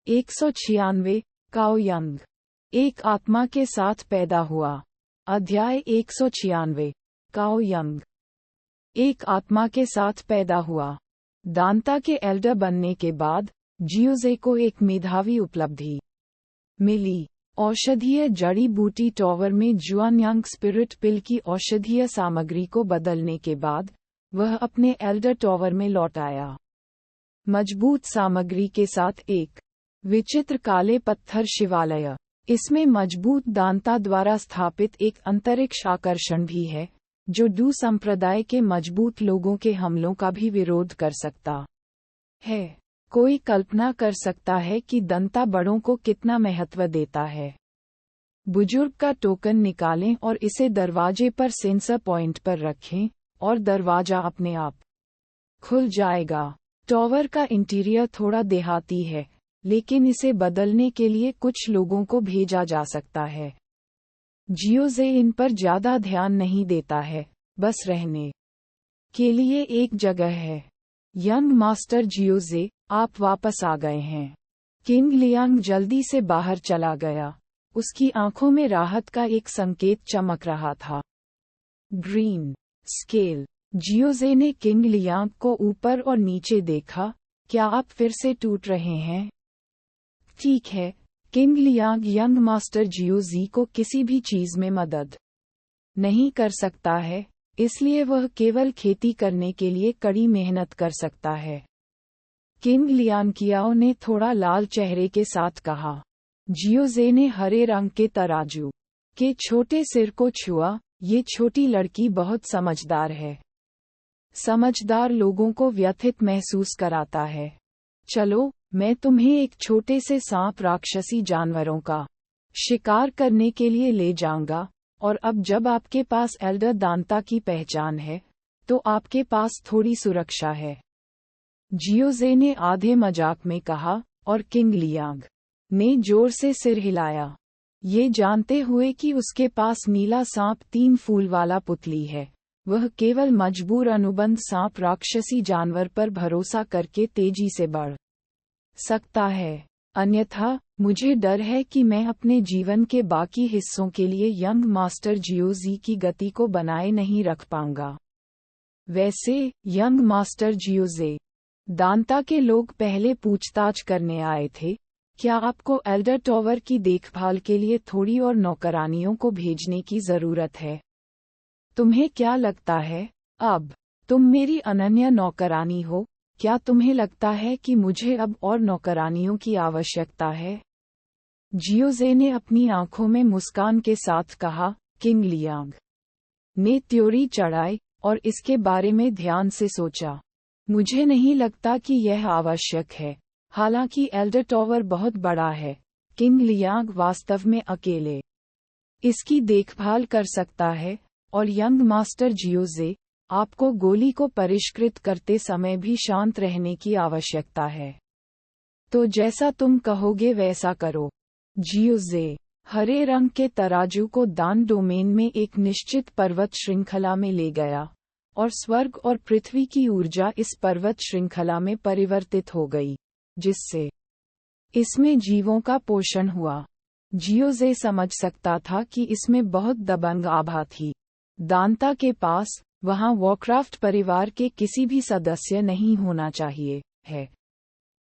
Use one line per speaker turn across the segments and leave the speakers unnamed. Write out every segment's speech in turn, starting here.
196 काओ young एक आत्मा के साथ पैदा हुआ। अध्याय 196 काओ यंग एक आत्मा के साथ पैदा हुआ। दांता के एल्डर बनने के बाद जियोजे को एक मेधावी उपलब्धि मिली। औषधीय जड़ी बूटी टॉवर में जुआनयांग स्पिरिट पिल की औषधीय सामग्री को बदलने के बाद वह अपने एल्डर टॉवर में लौट आया। मजबूत सामग्री के साथ एक विचित्र काले पत्थर शिवालय। इसमें मजबूत दांता द्वारा स्थापित एक अंतरिक्ष आकर्षण भी है, जो डू संप्रदाय के मजबूत लोगों के हमलों का भी विरोध कर सकता है। कोई कल्पना कर सकता है कि दंता बड़ों को कितना महत्व देता है। बुजुर्ग का टोकन निकालें और इसे दरवाजे पर सेंसर पॉइंट पर रखें और दरवाजा अपने आप खुल जाएगा। टॉवर का इंटीरियर थोड़ा देहाती है, लेकिन इसे बदलने के लिए कुछ लोगों को भेजा जा सकता है। जियोजे इन पर ज्यादा ध्यान नहीं देता है, बस रहने के लिए एक जगह है। यंग मास्टर जियोजे, आप वापस आ गए हैं। किंग लियांग जल्दी से बाहर चला गया। उसकी आंखों में राहत का एक संकेत चमक रहा था। Green scale. जियोजे ने किंग लियांग को ऊपर और नीचे देखा। क्या आप फिर से टूट रहे हैं? ठीक है। किंग लियांग यंग मास्टर जियोजी को किसी भी चीज में मदद नहीं कर सकता है, इसलिए वह केवल खेती करने के लिए कड़ी मेहनत कर सकता है। किंग लियांग कियाओ ने थोड़ा लाल चेहरे के साथ कहा। जियोजे ने हरे रंग के तराजू के छोटे सिर को छुआ। ये छोटी लड़की बहुत समझदार है। समझदार लोगों को व्यथित महसूस कराता है। चलो, मैं तुम्हें एक छोटे से सांप राक्षसी जानवरों का शिकार करने के लिए ले जाऊंगा, और अब जब आपके पास एल्डर दांता की पहचान है, तो आपके पास थोड़ी सुरक्षा है। जियोजे ने आधे मजाक में कहा, और किंग लियांग ने जोर से सिर हिलाया, ये जानते हुए कि उसके पास नीला सांप 3 फूल वाला पुतली है। वह केवल मजबूर अनुबंध सांप राक्षसी जानवर पर भरोसा करके तेजी से बढ़ सकता है। अन्यथा मुझे डर है कि मैं अपने जीवन के बाकी हिस्सों के लिए यंग मास्टर जियोजी की गति को बनाए नहीं रख पाऊंगा। वैसे, यंग मास्टर जियोजे, दांता के लोग पहले पूछताछ करने आए थे। क्या आपको एल्डर टॉवर की देखभाल के लिए थोड़ी और नौकरानियों को भेजने की जरूरत है? तुम्हें क्या लगता है, अब तुम मेरी अनन्य नौकरानी हो? क्या तुम्हें लगता है कि मुझे अब और नौकरानियों की आवश्यकता है? जियोजे ने अपनी आंखों में मुस्कान के साथ कहा। किंग लियांग ने त्योरी चढ़ाई और इसके बारे में ध्यान से सोचा। मुझे नहीं लगता कि यह आवश्यक है। हालांकि एल्डर टॉवर बहुत बड़ा है, किंग लियांग वास्तव में अकेले इसकी देखभाल कर सकता है, और यंग मास्टर जियोजे, आपको गोली को परिष्कृत करते समय भी शांत रहने की आवश्यकता है। तो जैसा तुम कहोगे वैसा करो। जियोजे हरे रंग के तराजू को दान डोमेन में एक निश्चित पर्वत श्रृंखला में ले गया, और स्वर्ग और पृथ्वी की ऊर्जा इस पर्वत श्रृंखला में परिवर्तित हो गई, जिससे इसमें जीवों का पोषण हुआ। जियोजे समझ सकता था कि इसमें बहुत दबंग आभा थी। दांता के पास वहां वॉरक्राफ्ट परिवार के किसी भी सदस्य नहीं होना चाहिए है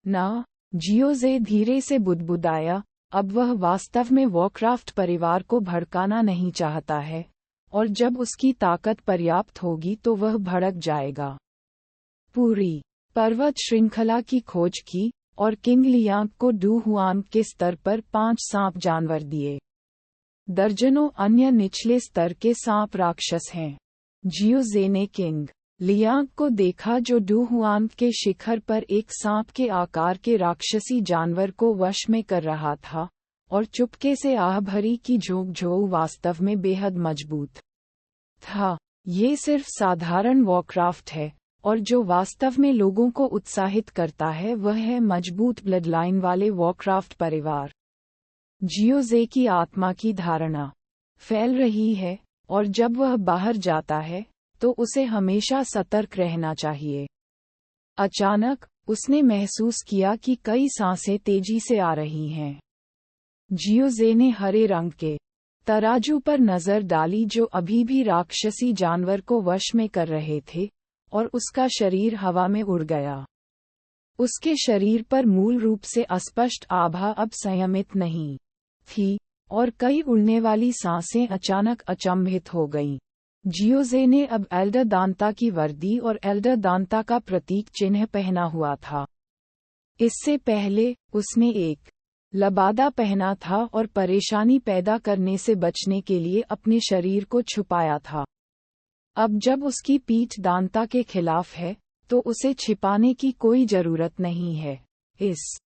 ना? जियोजे धीरे से बुदबुदाया। अब वह वास्तव में वॉरक्राफ्ट परिवार को भड़काना नहीं चाहता है, और जब उसकी ताकत पर्याप्त होगी तो वह भड़क जाएगा। पूरी पर्वत श्रृंखला की खोज की, और किंग लियांग को डू हुआन के स्तर पर 5 सांप जानवर दिए। दर्जनों अन्य निचले स्तर के सांप राक्षस हैं। जियोजे ने किंग लियांग को देखा, जो डू हुआन के शिखर पर एक सांप के आकार के राक्षसी जानवर को वश में कर रहा था, और चुपके से आह भरी कि झोंकझोऊ वास्तव में बेहद मजबूत था। ये सिर्फ साधारण वॉरक्राफ्ट है, और जो वास्तव में लोगों को उत्साहित करता है वह है मजबूत ब्लडलाइन वाले वॉरक्राफ्ट परिवार। जियोजे की आत्मा की धारणा फैल रही है, और जब वह बाहर जाता है तो उसे हमेशा सतर्क रहना चाहिए। अचानक उसने महसूस किया कि कई सांसें तेजी से आ रही हैं। जियोजे ने हरे रंग के तराजू पर नजर डाली जो अभी भी राक्षसी जानवर को वश में कर रहे थे, और उसका शरीर हवा में उड़ गया। उसके शरीर पर मूल रूप से अस्पष्ट आभा अब संयमित नहीं थी, और कई उड़ने वाली सांसें अचानक अचंभित हो गईं। जियोजे ने अब एल्डर दांता की वर्दी और एल्डर दांता का प्रतीक चिन्ह पहना हुआ था। इससे पहले उसने एक लबादा पहना था और परेशानी पैदा करने से बचने के लिए अपने शरीर को छुपाया था। अब जब उसकी पीठ दांता के खिलाफ है, तो उसे छिपाने की कोई जरूरत नहीं है। इस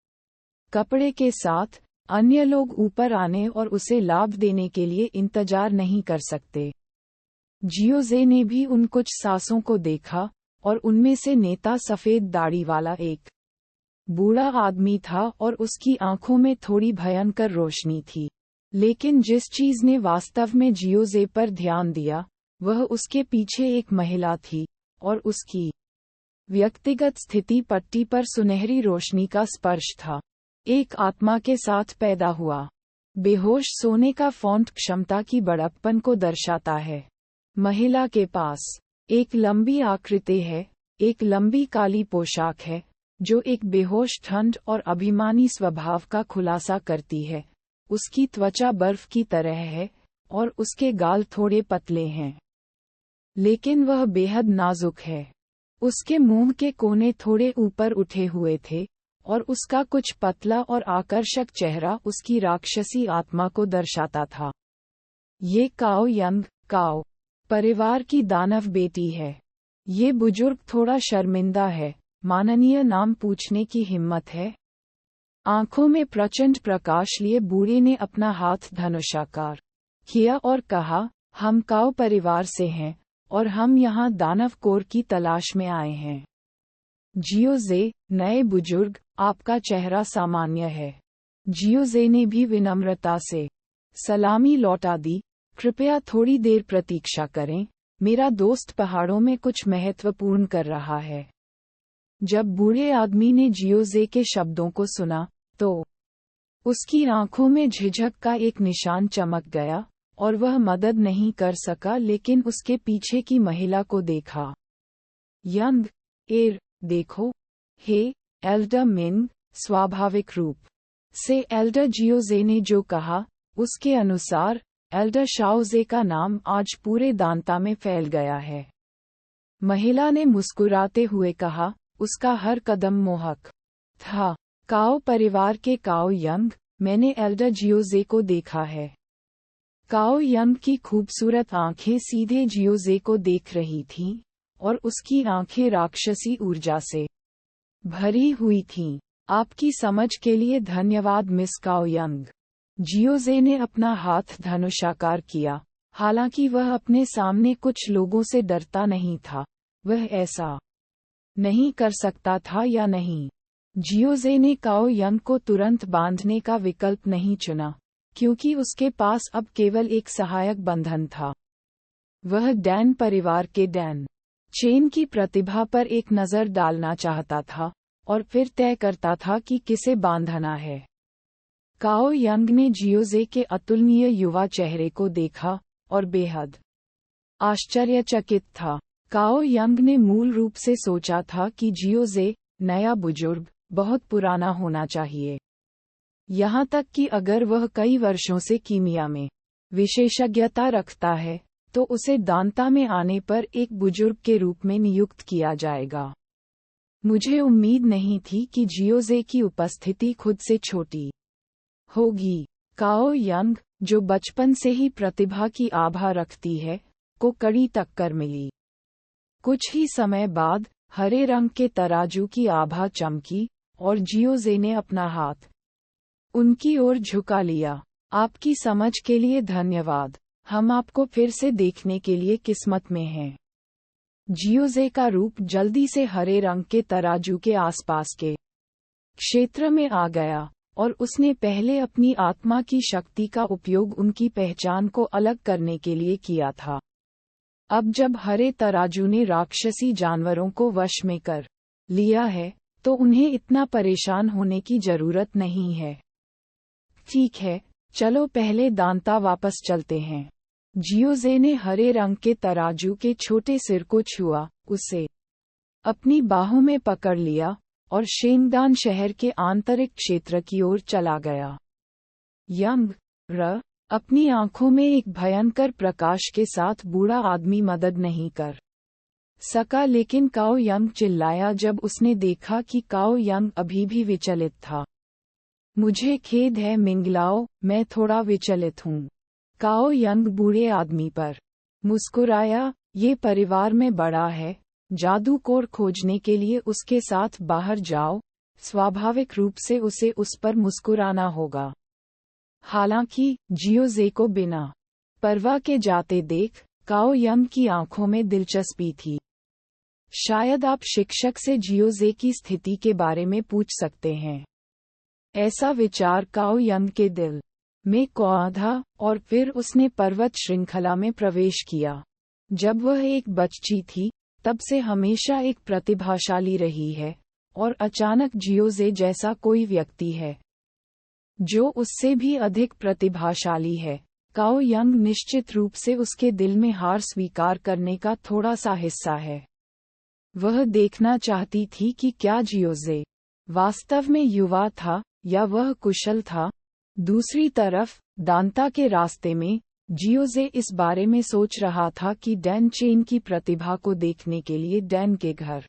कपड़े के साथ अन्य लोग ऊपर आने और उसे लाभ देने के लिए इंतजार नहीं कर सकते। जियोजे ने भी उन कुछ सांसों को देखा, और उनमें से नेता सफेद दाढ़ी वाला एक बूढ़ा आदमी था और उसकी आंखों में थोड़ी भयंकर रोशनी थी। लेकिन जिस चीज ने वास्तव में जियोजे पर ध्यान दिया, वह उसके पीछे एक महिला थी, और उसकी व्यक्तिगत स्थिति पट्टी पर सुनहरी रोशनी का स्पर्श था। एक आत्मा के साथ पैदा हुआ। बेहोश सोने का फॉन्ट क्षमता की बड़प्पन को दर्शाता है। महिला के पास एक लंबी आकृति है, एक लंबी काली पोशाक है, जो एक बेहोश ठंड और अभिमानी स्वभाव का खुलासा करती है। उसकी त्वचा बर्फ की तरह है, और उसके गाल थोड़े पतले हैं, लेकिन वह बेहद नाजुक है। उसके मुंह के कोने थोड़े ऊपर उठे हुए थे, और उसका कुछ पतला और आकर्षक चेहरा उसकी राक्षसी आत्मा को दर्शाता था। ये काओ यंग काओ परिवार की दानव बेटी है। ये बुजुर्ग थोड़ा शर्मिंदा है। माननीय नाम पूछने की हिम्मत है? आंखों में प्रचंड प्रकाश लिए बूढ़े ने अपना हाथ धनुषाकार किया और कहा, हम काओ परिवार से हैं, और हम यहाँ दानव कोर की तलाश में आए हैं। जियोजे, नए बुजुर्ग, आपका चेहरा सामान्य है। जियोजे ने भी विनम्रता से सलामी लौटा दी। कृपया थोड़ी देर प्रतीक्षा करें, मेरा दोस्त पहाड़ों में कुछ महत्वपूर्ण कर रहा है। जब बूढ़े आदमी ने जियोजे के शब्दों को सुना, तो उसकी आंखों में झिझक का एक निशान चमक गया, और वह मदद नहीं कर सका लेकिन उसके पीछे की महिला को देखा। यंग एर, देखो। हे एल्डर मिंग, स्वाभाविक रूप से एल्डर जियोजे ने जो कहा, उसके अनुसार एल्डर शाओजे का नाम आज पूरे दांता में फैल गया है। महिला ने मुस्कुराते हुए कहा, उसका हर कदम मोहक था। काओ परिवार के काओ यंग, मैंने एल्डर जियोजे को देखा है। काओ यंग की खूबसूरत आंखें सीधे जियोजे को देख रही थीं, और उसकी आंखें राक्षसी ऊर्जा से भरी हुई थीं। आपकी समझ के लिए धन्यवाद मिस काओ यंग। जियोजे ने अपना हाथ धनुषाकार किया। हालांकि वह अपने सामने कुछ लोगों से डरता नहीं था, वह ऐसा नहीं कर सकता था या नहीं। जियोजे ने काओ यंग को तुरंत बांधने का विकल्प नहीं चुना, क्योंकि उसके पास अब केवल एक सहायक बंधन था। वह डैन परिवार के डैन चेन की प्रतिभा पर एक नज़र डालना चाहता था, और फिर तय करता था कि किसे बांधना है। काओ यंग ने जियोजे के अतुलनीय युवा चेहरे को देखा, और बेहद आश्चर्यचकित था। काओ यंग ने मूल रूप से सोचा था कि जियोजे, नया बुजुर्ग, बहुत पुराना होना चाहिए। यहाँ तक कि अगर वह कई वर्षों से कीमिया में विशेषज्ञता रखता है, तो उसे दांता में आने पर एक बुजुर्ग के रूप में नियुक्त किया जाएगा। मुझे उम्मीद नहीं थी कि जियोजे की उपस्थिति खुद से छोटी होगी। काओ यंग, जो बचपन से ही प्रतिभा की आभा रखती है, को कड़ी टक्कर मिली। कुछ ही समय बाद हरे रंग के तराजू की आभा चमकी, और जियोजे ने अपना हाथ उनकी ओर झुका लिया। आपकी समझ के लिए धन्यवाद। हम आपको फिर से देखने के लिए किस्मत में हैं। जियोजे का रूप जल्दी से हरे रंग के तराजू के आसपास के क्षेत्र में आ गया, और उसने पहले अपनी आत्मा की शक्ति का उपयोग उनकी पहचान को अलग करने के लिए किया था। अब जब हरे तराजू ने राक्षसी जानवरों को वश में कर लिया है, तो उन्हें इतना परेशान होने की जरूरत नहीं है। ठीक है, चलो पहले दांता वापस चलते हैं। जियोजे ने हरे रंग के तराजू के छोटे सिर को छुआ, उसे अपनी बाहों में पकड़ लिया और शेंगदान शहर के आंतरिक क्षेत्र की ओर चला गया। यंग र अपनी आंखों में एक भयंकर प्रकाश के साथ बूढ़ा आदमी मदद नहीं कर सका, लेकिन काओ यंग चिल्लाया जब उसने देखा कि काओ यंग अभी भी विचलित था। मुझे खेद है मिंगलाओ, मैं थोड़ा विचलित हूँ। काओ यंग बूढ़े आदमी पर मुस्कुराया। ये परिवार में बड़ा है, जादू कोड खोजने के लिए उसके साथ बाहर जाओ। स्वाभाविक रूप से उसे उस पर मुस्कुराना होगा। हालांकि जियोजे को बिना परवाह के जाते देख काओ यंग की आंखों में दिलचस्पी थी। शायद आप शिक्षक से जियोजे की स्थिति के बारे में पूछ सकते हैं। ऐसा विचार काओ यंग के दिल में कौंधा और फिर उसने पर्वत श्रृंखला में प्रवेश किया। जब वह एक बच्ची थी तब से हमेशा एक प्रतिभाशाली रही है, और अचानक जियोजे जैसा कोई व्यक्ति है जो उससे भी अधिक प्रतिभाशाली है। काओ यंग निश्चित रूप से उसके दिल में हार स्वीकार करने का थोड़ा सा हिस्सा है। वह देखना चाहती थी कि क्या जियोजे वास्तव में युवा था या वह कुशल था। दूसरी तरफ दांता के रास्ते में जियोजे इस बारे में सोच रहा था कि डैन चेन की प्रतिभा को देखने के लिए डैन के घर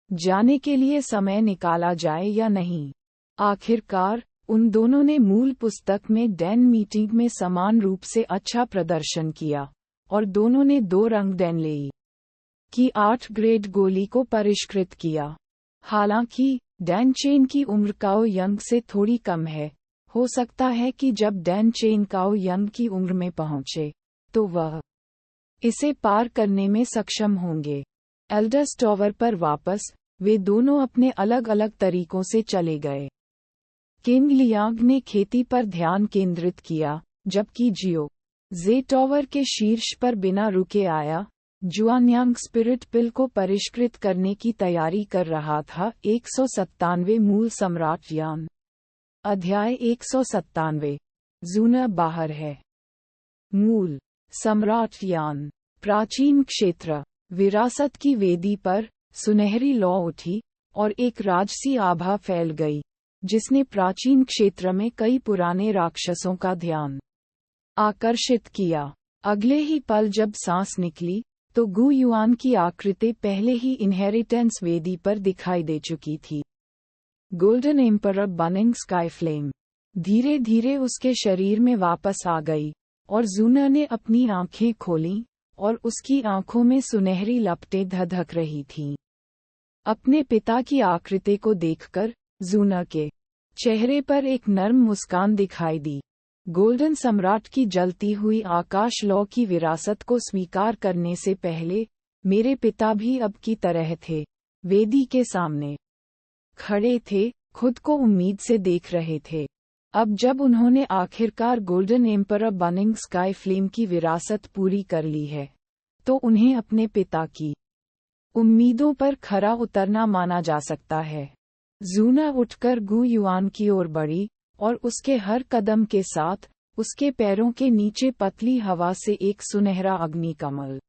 जाने के लिए समय निकाला जाए या नहीं। आखिरकार उन दोनों ने मूल पुस्तक में डैन मीटिंग में समान रूप से अच्छा प्रदर्शन किया, और दोनों ने 2 रंग डैन लेई की 8 ग्रेड गोली को परिष्कृत किया। हालांकि डैन चेन की उम्र काओ यंग से थोड़ी कम है, हो सकता है कि जब डैन चेन काओ यंग की उम्र में पहुंचे तो वह इसे पार करने में सक्षम होंगे। एल्डर्स टॉवर पर वापस वे दोनों अपने अलग अलग तरीकों से चले गए। किंग लियांग ने खेती पर ध्यान केंद्रित किया, जबकि जियो जे टॉवर के शीर्ष पर बिना रुके आया। जुआनयांग स्पिरिट पिल को परिष्कृत करने की तैयारी कर रहा था। 197 मूल सम्राट यान। अध्याय 197। जूना बाहर है। मूल सम्राट यान। प्राचीन क्षेत्र। विरासत की वेदी पर सुनहरी लौ उठी और एक राजसी आभा फैल गई, जिसने प्राचीन क्षेत्र में कई पुराने राक्षसों का ध्यान आकर्षित किया। अगले ही पल जब सांस निकली तो गु युआन की आकृति पहले ही इनहेरिटेंस वेदी पर दिखाई दे चुकी थी। Golden emperor burning sky flame धीरे धीरे उसके शरीर में वापस आ गई, और जूना ने अपनी आंखें खोलीं और उसकी आंखों में सुनहरी लपटें धधक रही थीं। अपने पिता की आकृति को देखकर जूना के चेहरे पर एक नर्म मुस्कान दिखाई दी। गोल्डन सम्राट की जलती हुई आकाश लौ की विरासत को स्वीकार करने से पहले मेरे पिता भी अब की तरह थे। वेदी के सामने खड़े थे, खुद को उम्मीद से देख रहे थे। अब जब उन्होंने आखिरकार golden emperor burning sky flame की विरासत पूरी कर ली है, तो उन्हें अपने पिता की उम्मीदों पर खरा उतरना माना जा सकता है। जूना उठकर गु युआन की ओर बढ़ी, और उसके हर कदम के साथ उसके पैरों के नीचे पतली हवा से एक सुनहरा अग्निकमल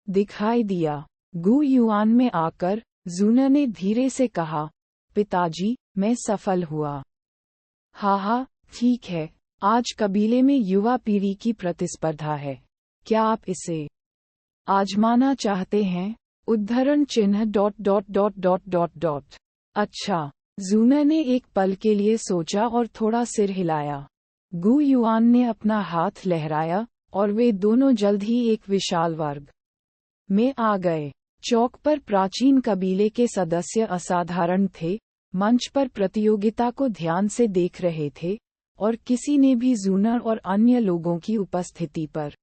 दिखाई दिया। गु युआन में आकर जूना ने धीरे से कहा, पिताजी, मैं सफल हुआ। हाँ, ठीक है। आज कबीले में युवा पीढ़ी की प्रतिस्पर्धा है। क्या आप इसे आजमाना चाहते हैं? उद्धरण चिन्ह ... अच्छा। जूना ने एक पल के लिए सोचा और थोड़ा सिर हिलाया। गु युआन ने अपना हाथ लहराया और वे दोनों जल्द ही एक विशाल वर्ग में आ गए। चौक पर प्राचीन कबीले के सदस्य असाधारण थे, मंच पर प्रतियोगिता को ध्यान से देख रहे थे, और किसी ने भी जूना और अन्य लोगों की उपस्थिति पर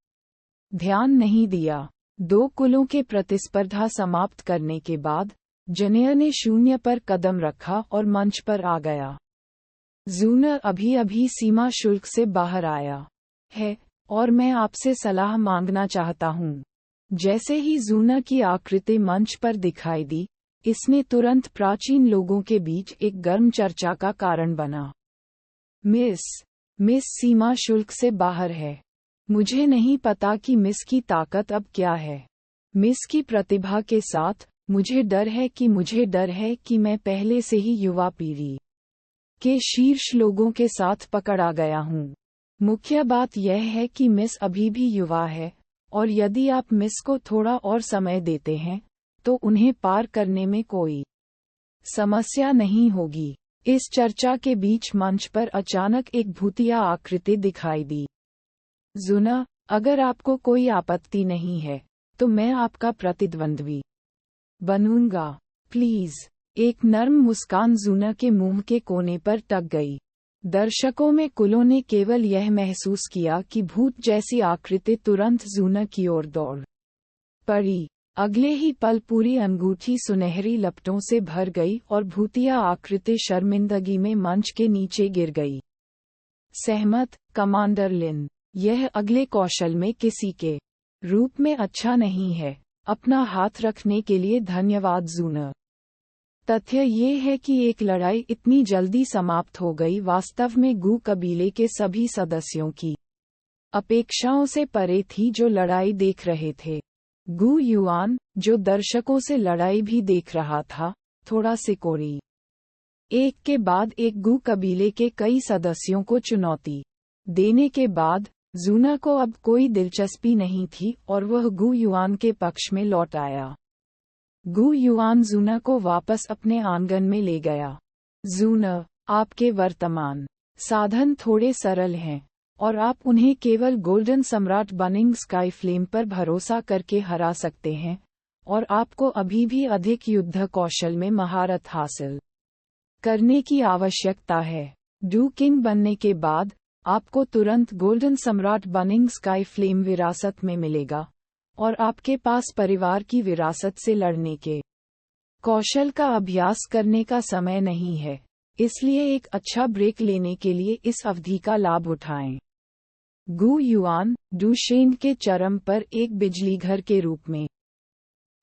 ध्यान नहीं दिया। 2 कुलों के प्रतिस्पर्धा समाप्त करने के बाद जनेय ने शून्य पर कदम रखा और मंच पर आ गया। जूना अभी अभी सीमा शुल्क से बाहर आया है, और मैं आपसे सलाह मांगना चाहता हूँ। जैसे ही जूना की आकृति मंच पर दिखाई दी, इसने तुरंत प्राचीन लोगों के बीच एक गर्म चर्चा का कारण बना। मिस सीमा शुल्क से बाहर है। मुझे नहीं पता कि मिस की ताकत अब क्या है। मिस की प्रतिभा के साथ मुझे डर है कि मैं पहले से ही युवा पीढ़ी के शीर्ष लोगों के साथ पकड़ा गया हूँ। मुख्य बात यह है कि मिस अभी भी युवा है, और यदि आप मिस को थोड़ा और समय देते हैं तो उन्हें पार करने में कोई समस्या नहीं होगी। इस चर्चा के बीच मंच पर अचानक एक भूतिया आकृति दिखाई दी। जुना, अगर आपको कोई आपत्ति नहीं है तो मैं आपका प्रतिद्वंद्वी बनूंगा, प्लीज। एक नर्म मुस्कान जुना के मुंह के कोने पर टक गई। दर्शकों में कुलों ने केवल यह महसूस किया कि भूत जैसी आकृति तुरंत जुना की ओर दौड़ पड़ी। अगले ही पल पूरी अंगूठी सुनहरी लपटों से भर गई और भूतिया आकृति शर्मिंदगी में मंच के नीचे गिर गई। सहमत, कमांडर लिन। यह अगले कौशल में किसी के रूप में अच्छा नहीं है। अपना हाथ रखने के लिए धन्यवाद जूना। तथ्य ये है कि एक लड़ाई इतनी जल्दी समाप्त हो गई वास्तव में गू कबीले के सभी सदस्यों की अपेक्षाओं से परे थी जो लड़ाई देख रहे थे। गू युआन, जो दर्शकों से लड़ाई भी देख रहा था, थोड़ा सिकोड़ी। एक के बाद एक गू कबीले के कई सदस्यों को चुनौती देने के बाद जूना को अब कोई दिलचस्पी नहीं थी और वह गू युआन के पक्ष में लौट आया। गू युआन जूना को वापस अपने आंगन में ले गया। जूना, आपके वर्तमान साधन थोड़े सरल हैं, और आप उन्हें केवल गोल्डन सम्राट बर्निंग स्काई फ्लेम पर भरोसा करके हरा सकते हैं, और आपको अभी भी अधिक युद्ध कौशल में महारत हासिल करने की आवश्यकता है। डू किंग बनने के बाद आपको तुरंत गोल्डन सम्राट बर्निंग स्काई फ्लेम विरासत में मिलेगा, और आपके पास परिवार की विरासत से लड़ने के कौशल का अभ्यास करने का समय नहीं है, इसलिए एक अच्छा ब्रेक लेने के लिए इस अवधि का लाभ उठाएं। गू युआन, डूशेन के चरम पर एक बिजलीघर के रूप में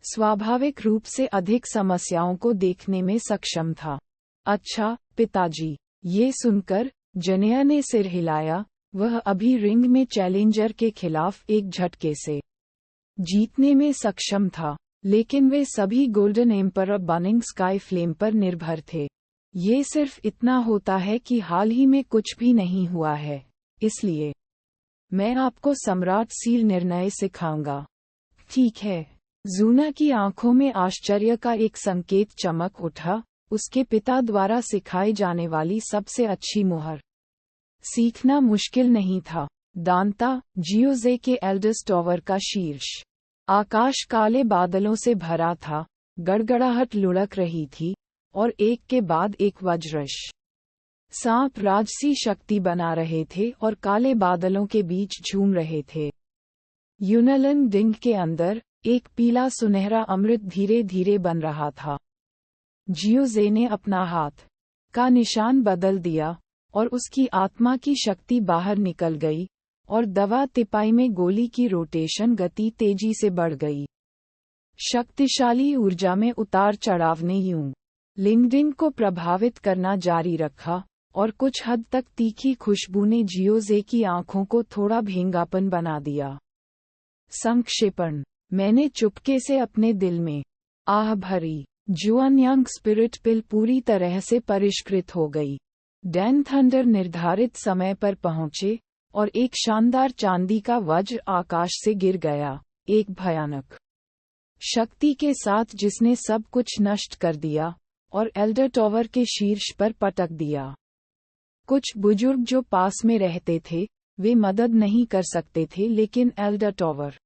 स्वाभाविक रूप से अधिक समस्याओं को देखने में सक्षम था। अच्छा, पिताजी। ये सुनकर जनेया ने सिर हिलाया। वह अभी रिंग में चैलेंजर के खिलाफ एक झटके से जीतने में सक्षम था, लेकिन वे सभी golden emperor burning sky flame पर निर्भर थे। ये सिर्फ इतना होता है कि हाल ही में कुछ भी नहीं हुआ है, इसलिए मैं आपको सम्राट सील निर्णय सिखाऊंगा। ठीक है। जूना की आंखों में आश्चर्य का एक संकेत चमक उठा। उसके पिता द्वारा सिखाई जाने वाली सबसे अच्छी मुहर सीखना मुश्किल नहीं था। दांता, जियोजे के एल्डस टॉवर का शीर्ष। आकाश काले बादलों से भरा था, गड़गड़ाहट लुढ़क रही थी, और एक के बाद एक वज्रश सांप राजसी शक्ति बना रहे थे और काले बादलों के बीच झूम रहे थे। यूनलन डिंग के अंदर एक पीला सुनहरा अमृत धीरे धीरे बन रहा था। जियोजे ने अपना हाथ का निशान बदल दिया और उसकी आत्मा की शक्ति बाहर निकल गई, और दवा तिपाई में गोली की रोटेशन गति तेजी से बढ़ गई। शक्तिशाली ऊर्जा में उतार चढ़ाव ने यूं लिंगडिन को प्रभावित करना जारी रखा, और कुछ हद तक तीखी खुशबू ने जियोजे की आंखों को थोड़ा भेंगापन बना दिया। संक्षेपण। मैंने चुपके से अपने दिल में आह भरी। जुआनयांग स्पिरिट पिल पूरी तरह से परिष्कृत हो गई। डैन थंडर निर्धारित समय पर पहुंचे, और एक शानदार चांदी का वज्र आकाश से गिर गया, एक भयानक शक्ति के साथ जिसने सब कुछ नष्ट कर दिया और एल्डर टॉवर के शीर्ष पर पटक दिया। कुछ बुजुर्ग जो पास में रहते थे, वे मदद नहीं कर सकते थे, लेकिन एल्डर टॉवर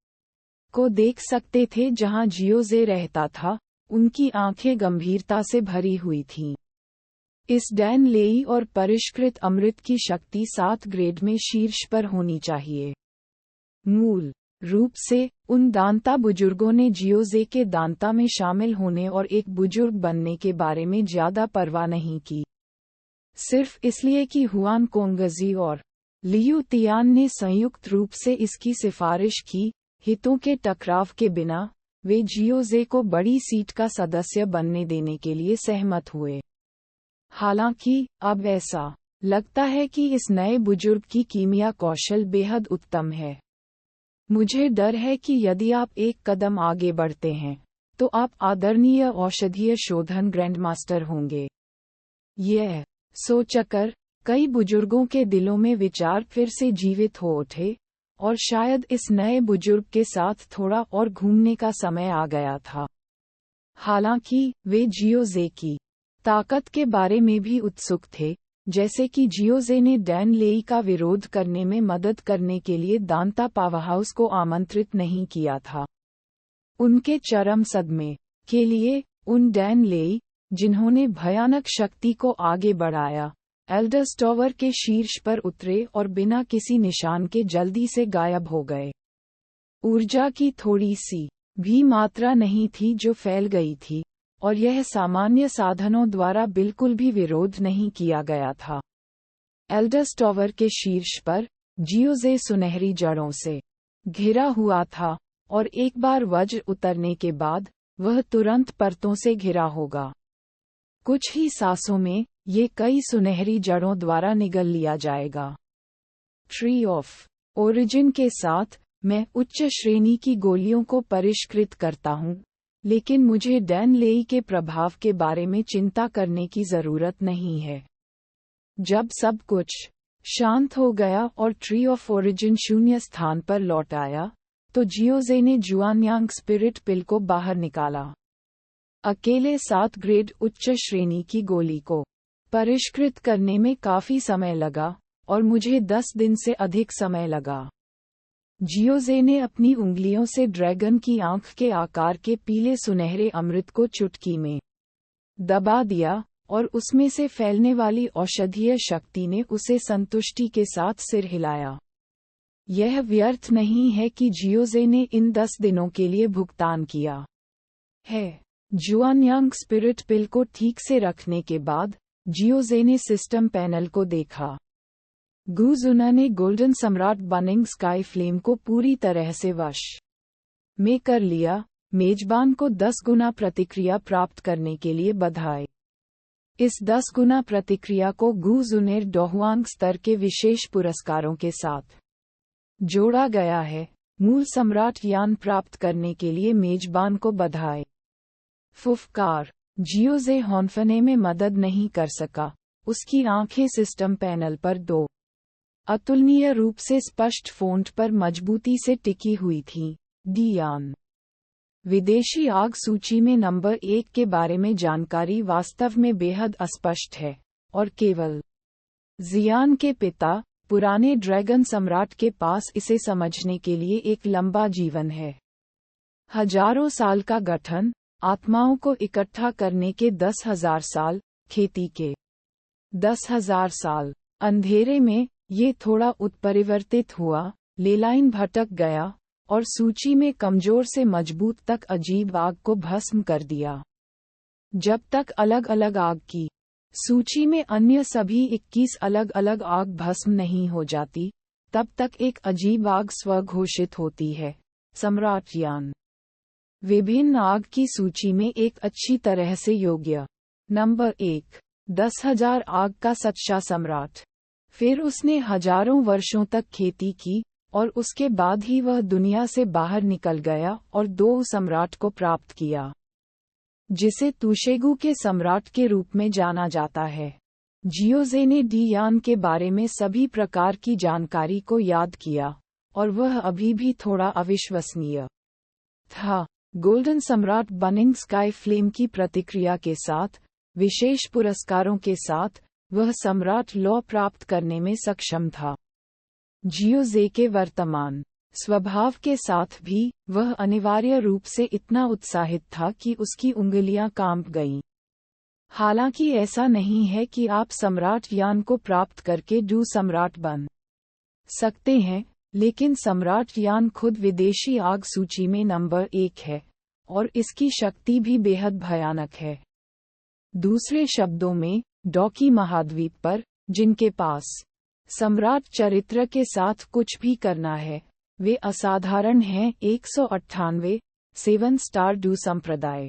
को देख सकते थे जहां जियोजे रहता था। उनकी आंखें गंभीरता से भरी हुई थीं। इस डैन लेई और परिष्कृत अमृत की शक्ति 7 ग्रेड में शीर्ष पर होनी चाहिए। मूल रूप से, उन दांता बुजुर्गों ने जियोजे के दांता में शामिल होने और एक बुजुर्ग बनने के बारे में ज्यादा परवाह नहीं की, सिर्फ इसलिए कि हुआन कोंगजी और लियू तियान ने संयुक्त रूप से इसकी सिफारिश की। हितों के टकराव के बिना वे जियोजे को बड़ी सीट का सदस्य बनने देने के लिए सहमत हुए। हालांकि अब ऐसा लगता है कि इस नए बुजुर्ग की कीमिया कौशल बेहद उत्तम है। मुझे डर है कि यदि आप एक कदम आगे बढ़ते हैं तो आप आदरणीय औषधीय शोधन ग्रैंडमास्टर होंगे। यह सोचकर कई बुजुर्गों के दिलों में विचार फिर से जीवित हो उठे और शायद इस नए बुजुर्ग के साथ थोड़ा और घूमने का समय आ गया था। हालांकि वे जियोजे की ताकत के बारे में भी उत्सुक थे, जैसे कि जियोजे ने डैन लेई का विरोध करने में मदद करने के लिए दांता पावरहाउस को आमंत्रित नहीं किया था। उनके चरम सदमे के लिए उन डैन लेई, जिन्होंने भयानक शक्ति को आगे बढ़ाया, एल्डर्स टॉवर के शीर्ष पर उतरे और बिना किसी निशान के जल्दी से गायब हो गए। ऊर्जा की थोड़ी सी भी मात्रा नहीं थी जो फैल गई थी, और यह सामान्य साधनों द्वारा बिल्कुल भी विरोध नहीं किया गया था। एल्डर्स टॉवर के शीर्ष पर जियोजे सुनहरी जड़ों से घिरा हुआ था, और एक बार वज्र उतरने के बाद वह तुरंत परतों से घिरा होगा। कुछ ही सांसों में ये कई सुनहरी जड़ों द्वारा निगल लिया जाएगा। ट्री ऑफ ओरिजिन के साथ मैं उच्च श्रेणी की गोलियों को परिष्कृत करता हूँ, लेकिन मुझे डैन लेई के प्रभाव के बारे में चिंता करने की जरूरत नहीं है। जब सब कुछ शांत हो गया और ट्री ऑफ ओरिजिन शून्य स्थान पर लौट आया, तो जियोजे ने जुआनयांग स्पिरिट पिल को बाहर निकाला। अकेले 7 ग्रेड उच्च श्रेणी की गोली को परिष्कृत करने में काफी समय लगा, और मुझे 10 दिन से अधिक समय लगा। जियोजे ने अपनी उंगलियों से ड्रैगन की आंख के आकार के पीले सुनहरे अमृत को चुटकी में दबा दिया, और उसमें से फैलने वाली औषधीय शक्ति ने उसे संतुष्टि के साथ सिर हिलाया। यह व्यर्थ नहीं है कि जियोजे ने इन 10 दिनों के लिए भुगतान किया है। जुआनयांग स्पिरिट पिल को ठीक से रखने के बाद जियोजे ने सिस्टम पैनल को देखा। गुजुना ने गोल्डन सम्राट बर्निंग स्काई फ्लेम को पूरी तरह से वश में कर लिया। मेजबान को 10 गुना प्रतिक्रिया प्राप्त करने के लिए बधाई। इस 10 गुना प्रतिक्रिया को गुजुनेर डोहुआंग स्तर के विशेष पुरस्कारों के साथ जोड़ा गया है। मूल सम्राट यान प्राप्त करने के लिए मेजबान को बधाई। फुफकार। जियोजे हॉन्फने में मदद नहीं कर सका। उसकी आंखें सिस्टम पैनल पर 2 अतुलनीय रूप से स्पष्ट फ़ॉन्ट पर मजबूती से टिकी हुई थीं। डियान। विदेशी आग सूची में नंबर 1 के बारे में जानकारी वास्तव में बेहद अस्पष्ट है, और केवल जियान के पिता, पुराने ड्रैगन सम्राट के पास इसे समझने के लिए एक लंबा जीवन है। हजारों साल का गठन, आत्माओं को इकट्ठा करने के 10,000 साल, खेती के 10,000 साल। अंधेरे में ये थोड़ा उत्परिवर्तित हुआ, लेलाइन भटक गया, और सूची में कमजोर से मजबूत तक अजीब आग को भस्म कर दिया। जब तक अलग अलग आग की सूची में अन्य सभी 21 अलग अलग आग भस्म नहीं हो जाती, तब तक एक अजीब आग स्वघोषित होती है। सम्राट यान। विभिन्न आग की सूची में एक अच्छी तरह से योग्य। नंबर 1, 10,000 आग का सच्चा सम्राट। फिर उसने हजारों वर्षों तक खेती की, और उसके बाद ही वह दुनिया से बाहर निकल गया और 2 सम्राट को प्राप्त किया, जिसे तुशेगु के सम्राट के रूप में जाना जाता है। जियोजे ने डियान के बारे में सभी प्रकार की जानकारी को याद किया, और वह अभी भी थोड़ा अविश्वसनीय था। गोल्डन सम्राट बर्निंग स्काई फ्लेम की प्रतिक्रिया के साथ, विशेष पुरस्कारों के साथ, वह सम्राट लॉ प्राप्त करने में सक्षम था। जियोजे के वर्तमान स्वभाव के साथ भी वह अनिवार्य रूप से इतना उत्साहित था कि उसकी उंगलियां कांप गईं। हालांकि ऐसा नहीं है कि आप सम्राट यान को प्राप्त करके डू सम्राट बन सकते हैं, लेकिन सम्राट यान खुद विदेशी आग सूची में नंबर 1 है, और इसकी शक्ति भी बेहद भयानक है। दूसरे शब्दों में, डॉकी महाद्वीप पर, जिनके पास सम्राट चरित्र के साथ कुछ भी करना है, वे असाधारण हैं। 198 7 स्टार डू संप्रदाय।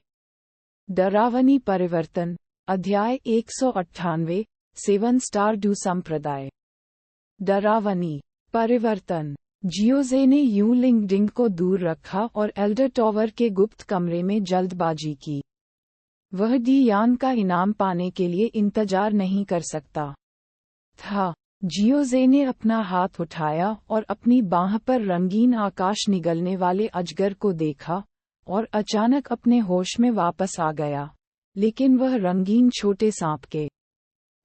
डरावनी परिवर्तन। अध्याय 198 7 स्टार डू संप्रदाय। डरावनी परिवर्तन। जियोजे ने यू लिंगडिंग को दूर रखा और एल्डर टॉवर के गुप्त कमरे में जल्दबाजी की। वह डी यान का इनाम पाने के लिए इंतजार नहीं कर सकता था। जियोजे ने अपना हाथ उठाया और अपनी बाह पर रंगीन आकाश निगलने वाले अजगर को देखा और अचानक अपने होश में वापस आ गया, लेकिन वह रंगीन छोटे सांप के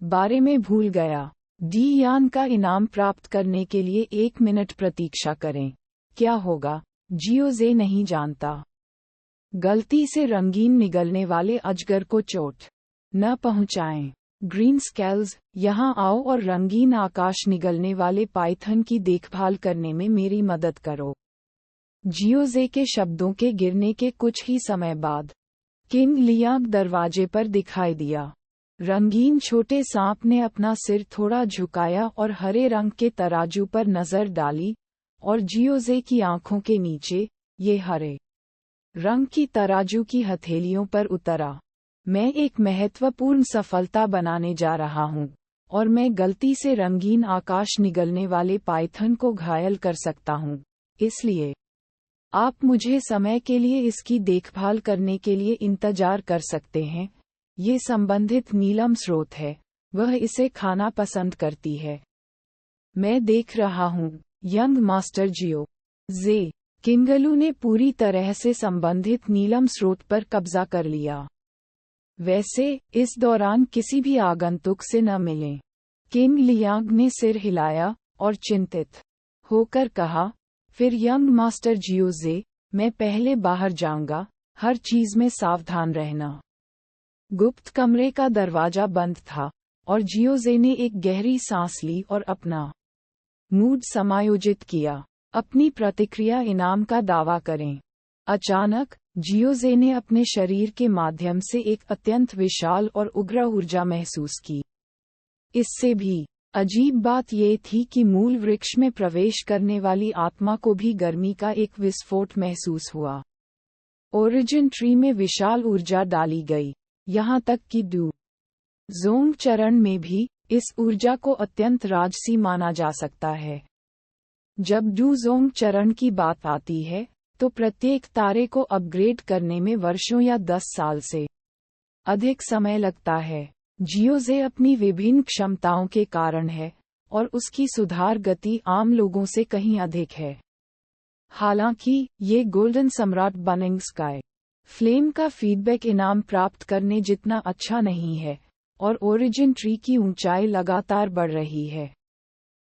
बारे में भूल गया। डी यान का इनाम प्राप्त करने के लिए 1 मिनट प्रतीक्षा करें। क्या होगा, जियोजे नहीं जानता। गलती से रंगीन निगलने वाले अजगर को चोट न पहुंचाएं। ग्रीन स्केल्स, यहाँ आओ और रंगीन आकाश निगलने वाले पाइथन की देखभाल करने में मेरी मदद करो। जियोजे के शब्दों के गिरने के कुछ ही समय बाद किंग लियांग दरवाजे पर दिखाई दिया। रंगीन छोटे सांप ने अपना सिर थोड़ा झुकाया और हरे रंग के तराजू पर नजर डाली और जियोजे की आंखों के नीचे ये हरे रंग की तराजू की हथेलियों पर उतरा। मैं एक महत्वपूर्ण सफलता बनाने जा रहा हूँ और मैं गलती से रंगीन आकाश निगलने वाले पाइथन को घायल कर सकता हूँ, इसलिए आप मुझे समय के लिए इसकी देखभाल करने के लिए इंतजार कर सकते हैं। ये संबंधित नीलम स्रोत है, वह इसे खाना पसंद करती है। मैं देख रहा हूँ। यंग मास्टर जियो जे किंगलू ने पूरी तरह से संबंधित नीलम स्रोत पर कब्जा कर लिया। वैसे इस दौरान किसी भी आगंतुक से न मिलें। किंग लियांग ने सिर हिलाया और चिंतित होकर कहा, फिर यंग मास्टर जियोजे, मैं पहले बाहर जाऊंगा, हर चीज में सावधान रहना। गुप्त कमरे का दरवाजा बंद था और जियोजे ने एक गहरी सांस ली और अपना मूड समायोजित किया। अपनी प्रतिक्रिया इनाम का दावा करें। अचानक जियोजे ने अपने शरीर के माध्यम से एक अत्यंत विशाल और उग्र ऊर्जा महसूस की। इससे भी अजीब बात यह थी कि मूल वृक्ष में प्रवेश करने वाली आत्मा को भी गर्मी का एक विस्फोट महसूस हुआ। ओरिजिन ट्री में विशाल ऊर्जा डाली गई, यहाँ तक कि डू जोंग चरण में भी इस ऊर्जा को अत्यंत राजसी माना जा सकता है। जब डू जोंग चरण की बात आती है तो प्रत्येक तारे को अपग्रेड करने में वर्षों या 10 साल से अधिक समय लगता है। जियोजे अपनी विभिन्न क्षमताओं के कारण है और उसकी सुधार गति आम लोगों से कहीं अधिक है। हालांकि ये गोल्डन सम्राट बर्निंग स्काई फ्लेम का फीडबैक इनाम प्राप्त करने जितना अच्छा नहीं है और ओरिजिन ट्री की ऊंचाई लगातार बढ़ रही है।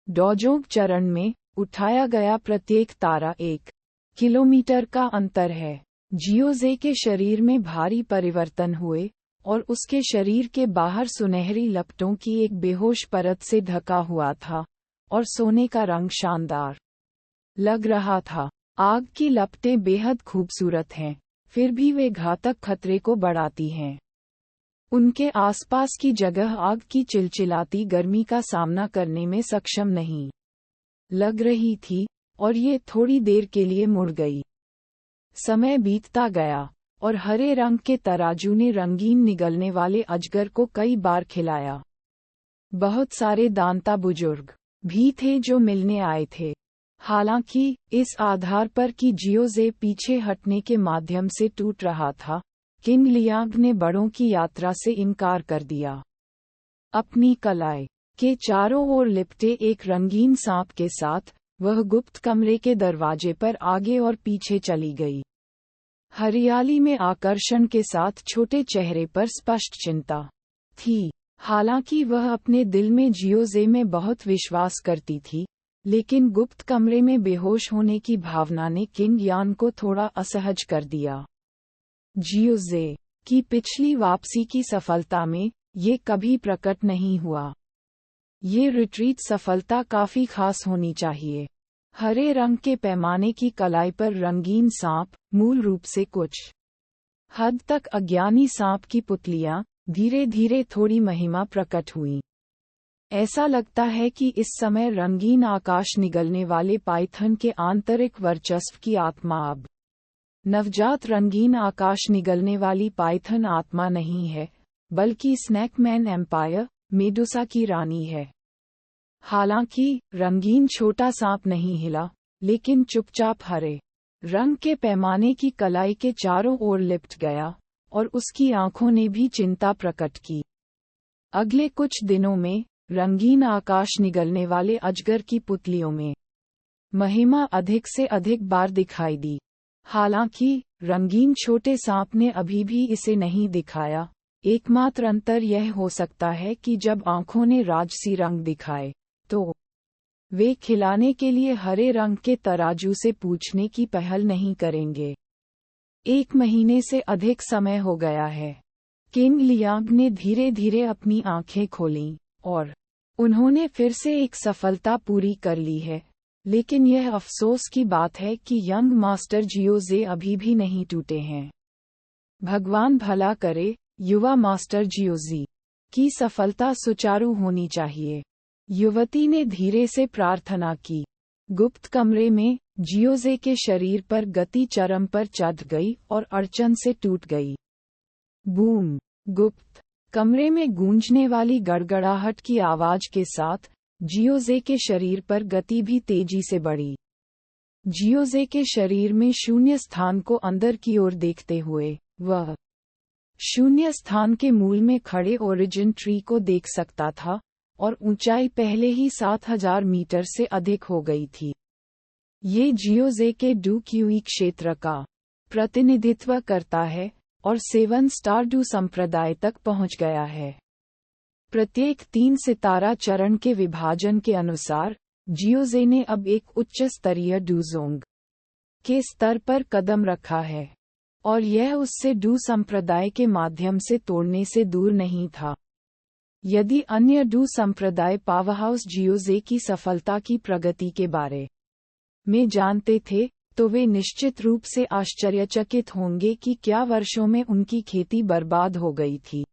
डोजोंग चरण में उठाया गया प्रत्येक तारा 1 किलोमीटर का अंतर है। जियोजे के शरीर में भारी परिवर्तन हुए और उसके शरीर के बाहर सुनहरी लपटों की एक बेहोश परत से ढका हुआ था और सोने का रंग शानदार लग रहा था। आग की लपटें बेहद खूबसूरत हैं, फिर भी वे घातक खतरे को बढ़ाती हैं। उनके आसपास की जगह आग की चिलचिलाती गर्मी का सामना करने में सक्षम नहीं लग रही थी और ये थोड़ी देर के लिए मुड़ गई। समय बीतता गया और हरे रंग के तराजू ने रंगीन निगलने वाले अजगर को कई बार खिलाया। बहुत सारे दांता बुजुर्ग भी थे जो मिलने आए थे। हालांकि इस आधार पर कि जियोजे पीछे हटने के माध्यम से टूट रहा था, किंग लियांग ने बड़ों की यात्रा से इनकार कर दिया। अपनी कलाई के चारों ओर लिपटे एक रंगीन सांप के साथ वह गुप्त कमरे के दरवाजे पर आगे और पीछे चली गई। हरियाली में आकर्षण के साथ छोटे चेहरे पर स्पष्ट चिंता थी। हालांकि वह अपने दिल में जियोजे में बहुत विश्वास करती थी, लेकिन गुप्त कमरे में बेहोश होने की भावना ने किंग यान को थोड़ा असहज कर दिया। जियोजे की पिछली वापसी की सफलता में ये कभी प्रकट नहीं हुआ। ये रिट्रीट सफलता काफी खास होनी चाहिए। हरे रंग के पैमाने की कलाई पर रंगीन सांप, मूल रूप से कुछ हद तक अज्ञानी सांप की पुतलियां, धीरे धीरे थोड़ी महिमा प्रकट हुई। ऐसा लगता है कि इस समय रंगीन आकाश निगलने वाले पाइथन के आंतरिक वर्चस्व की आत्मा अब नवजात रंगीन आकाश निगलने वाली पाइथन आत्मा नहीं है, बल्कि स्नैकमैन एम्पायर मेडुसा की रानी है। हालांकि रंगीन छोटा सांप नहीं हिला, लेकिन चुपचाप हरे रंग के पैमाने की कलाई के चारों ओर लिपट गया और उसकी आंखों ने भी चिंता प्रकट की। अगले कुछ दिनों में रंगीन आकाश निगलने वाले अजगर की पुतलियों में महिमा अधिक से अधिक बार दिखाई दी। हालांकि रंगीन छोटे सांप ने अभी भी इसे नहीं दिखाया। एकमात्र अंतर यह हो सकता है कि जब आंखों ने राजसी रंग दिखाए, तो वे खिलाने के लिए हरे रंग के तराजू से पूछने की पहल नहीं करेंगे। 1 महीने से अधिक समय हो गया है। किंग लियांग ने धीरे धीरे अपनी आंखें खोलीं, और उन्होंने फिर से एक सफलता पूरी कर ली है। लेकिन यह अफसोस की बात है कि यंग मास्टर जियोजे अभी भी नहीं टूटे हैं। भगवान भला करे, युवा मास्टर जियोजी की सफलता सुचारू होनी चाहिए, युवती ने धीरे से प्रार्थना की। गुप्त कमरे में जियोजे के शरीर पर गति चरम पर चढ़ गई और अड़चन से टूट गई। बूम! गुप्त कमरे में गूंजने वाली गड़गड़ाहट की आवाज के साथ जियोजे के शरीर पर गति भी तेजी से बढ़ी। जियोजे के शरीर में शून्य स्थान को अंदर की ओर देखते हुए वह शून्य स्थान के मूल में खड़े ओरिजिन ट्री को देख सकता था, और ऊंचाई पहले ही 7000 मीटर से अधिक हो गई थी। ये जियोजे के डू क्यूई क्षेत्र का प्रतिनिधित्व करता है और 7 स्टार डू संप्रदाय तक पहुंच गया है। प्रत्येक 3 सितारा चरण के विभाजन के अनुसार जियोजे ने अब एक उच्च स्तरीय डूजोंग के स्तर पर कदम रखा है, और यह उससे डू संप्रदाय के माध्यम से तोड़ने से दूर नहीं था। यदि अन्य डू संप्रदाय पावरहाउस जियोजे की सफलता की प्रगति के बारे में जानते थे, तो वे निश्चित रूप से आश्चर्यचकित होंगे कि क्या वर्षों में उनकी खेती बर्बाद हो गई थी।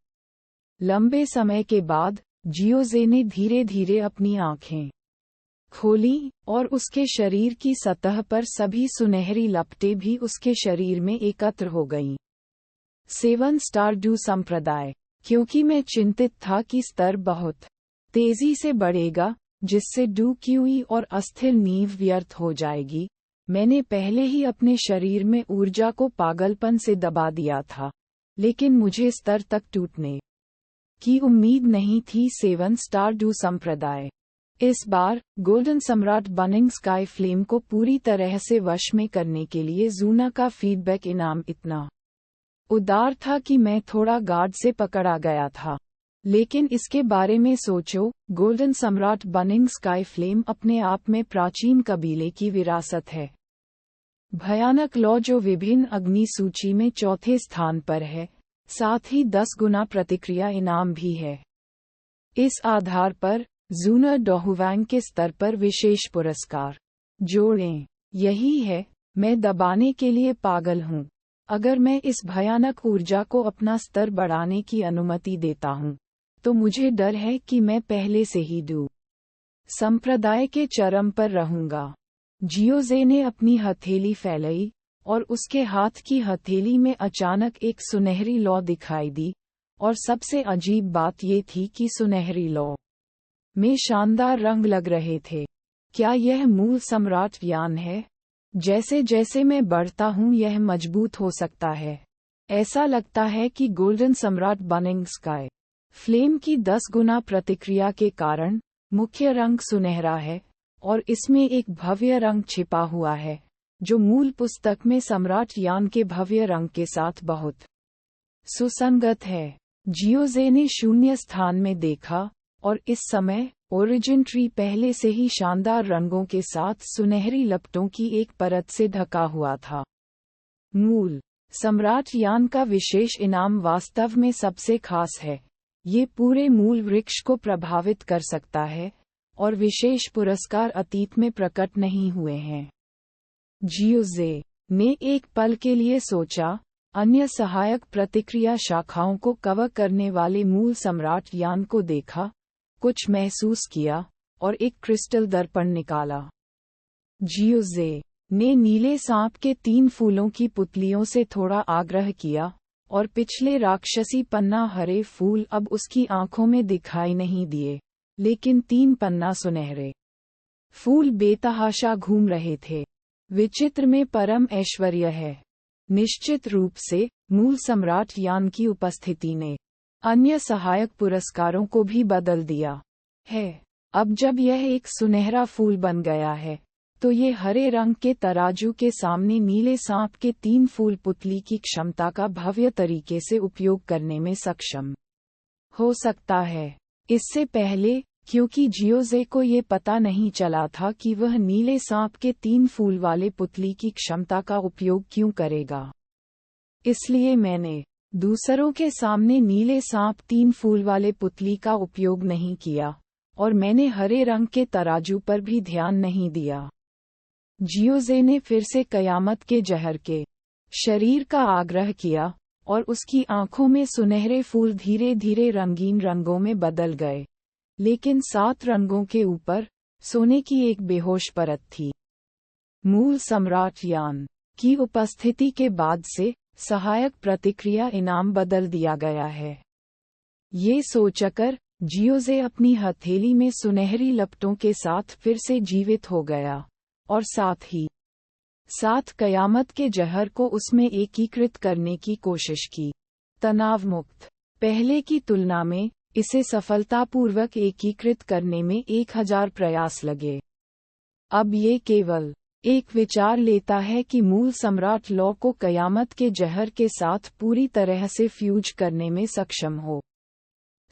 लंबे समय के बाद जियोजे ने धीरे धीरे अपनी आंखें खोली, और उसके शरीर की सतह पर सभी सुनहरी लपटें भी उसके शरीर में एकत्र हो गईं। 7 स्टार डू संप्रदाय। क्योंकि मैं चिंतित था कि स्तर बहुत तेजी से बढ़ेगा, जिससे डू क्यूई और अस्थिर नींव व्यर्थ हो जाएगी, मैंने पहले ही अपने शरीर में ऊर्जा को पागलपन से दबा दिया था। लेकिन मुझे स्तर तक टूटने की उम्मीद नहीं थी। 7 स्टार डू संप्रदाय। इस बार गोल्डन सम्राट बर्निंग स्काई फ्लेम को पूरी तरह से वश में करने के लिए जूना का फीडबैक इनाम इतना उदार था कि मैं थोड़ा गार्ड से पकड़ा गया था। लेकिन इसके बारे में सोचो, गोल्डन सम्राट बर्निंग स्काई फ्लेम अपने आप में प्राचीन कबीले की विरासत है। भयानक लॉ जो विभिन्न अग्नि सूची में चौथे स्थान पर है, साथ ही 10 गुना प्रतिक्रिया इनाम भी है। इस आधार पर जूनर डोहुवैंग के स्तर पर विशेष पुरस्कार जोड़ें। यही है, मैं दबाने के लिए पागल हूँ। अगर मैं इस भयानक ऊर्जा को अपना स्तर बढ़ाने की अनुमति देता हूँ, तो मुझे डर है कि मैं पहले से ही डू संप्रदाय के चरम पर रहूंगा। जियोजे ने अपनी हथेली फैलाई, और उसके हाथ की हथेली में अचानक एक सुनहरी लौ दिखाई दी, और सबसे अजीब बात ये थी कि सुनहरी लौ में शानदार रंग लग रहे थे। क्या यह मूल सम्राट यान है? जैसे जैसे मैं बढ़ता हूँ यह मजबूत हो सकता है। ऐसा लगता है कि गोल्डन सम्राट बर्निंग स्काई फ्लेम की 10 गुना प्रतिक्रिया के कारण मुख्य रंग सुनहरा है, और इसमें एक भव्य रंग छिपा हुआ है, जो मूल पुस्तक में सम्राट यान के भव्य रंग के साथ बहुत सुसंगत है। जियोजे ने शून्य स्थान में देखा, और इस समय ओरिजिन ट्री पहले से ही शानदार रंगों के साथ सुनहरी लपटों की एक परत से ढका हुआ था। मूल सम्राट यान का विशेष इनाम वास्तव में सबसे खास है। ये पूरे मूल वृक्ष को प्रभावित कर सकता है, और विशेष पुरस्कार अतीत में प्रकट नहीं हुए हैं। जियोजे ने एक पल के लिए सोचा, अन्य सहायक प्रतिक्रिया शाखाओं को कवर करने वाले मूल सम्राट यान को देखा, कुछ महसूस किया, और एक क्रिस्टल दर्पण निकाला। जियोजे ने नीले सांप के 3 फूलों की पुतलियों से थोड़ा आग्रह किया, और पिछले राक्षसी पन्ना हरे फूल अब उसकी आंखों में दिखाई नहीं दिए, लेकिन 3 पन्ना सुनहरे फूल बेतहाशा घूम रहे थे। विचित्र में परम ऐश्वर्य है। निश्चित रूप से मूल सम्राट यान की उपस्थिति ने अन्य सहायक पुरस्कारों को भी बदल दिया है। अब जब यह एक सुनहरा फूल बन गया है, तो ये हरे रंग के तराजू के सामने नीले सांप के 3 फूल पुतली की क्षमता का भव्य तरीके से उपयोग करने में सक्षम हो सकता है। इससे पहले, क्योंकि जियोजे को ये पता नहीं चला था कि वह नीले सांप के 3 फूल वाले पुतली की क्षमता का उपयोग क्यों करेगा, इसलिए मैंने दूसरों के सामने नीले सांप 3 फूल वाले पुतली का उपयोग नहीं किया, और मैंने हरे रंग के तराजू पर भी ध्यान नहीं दिया। जियोजे ने फिर से कयामत के जहर के शरीर का आग्रह किया, और उसकी आंखों में सुनहरे फूल धीरे धीरे रंगीन रंगों में बदल गए, लेकिन 7 रंगों के ऊपर सोने की एक बेहोश परत थी। मूल सम्राट यान की उपस्थिति के बाद से सहायक प्रतिक्रिया इनाम बदल दिया गया है। ये सोचकर जियोजे अपनी हथेली में सुनहरी लपटों के साथ फिर से जीवित हो गया, और साथ ही साथ कयामत के जहर को उसमें एकीकृत करने की कोशिश की। तनाव मुक्त पहले की तुलना में इसे सफलतापूर्वक एकीकृत करने में 1000 प्रयास लगे। अब ये केवल एक विचार लेता है कि मूल सम्राट लॉ को कयामत के जहर के साथ पूरी तरह से फ्यूज करने में सक्षम हो।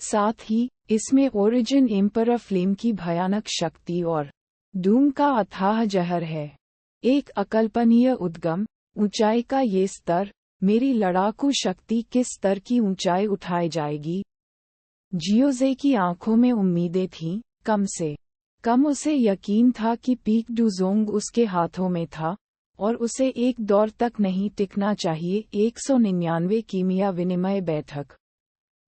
साथ ही इसमें ओरिजिन एम्परर फ्लेम की भयानक शक्ति और डूम का अथाह जहर है। एक अकल्पनीय उद्गम ऊंचाई का ये स्तर मेरी लड़ाकू शक्ति किस स्तर की ऊंचाई उठाए जाएगी। जियोजे की आंखों में उम्मीदें थीं। कम से कम उसे यकीन था कि पीक डुजोंग उसके हाथों में था, और उसे एक दौर तक नहीं टिकना चाहिए। 199 कीमिया विनिमय बैठक।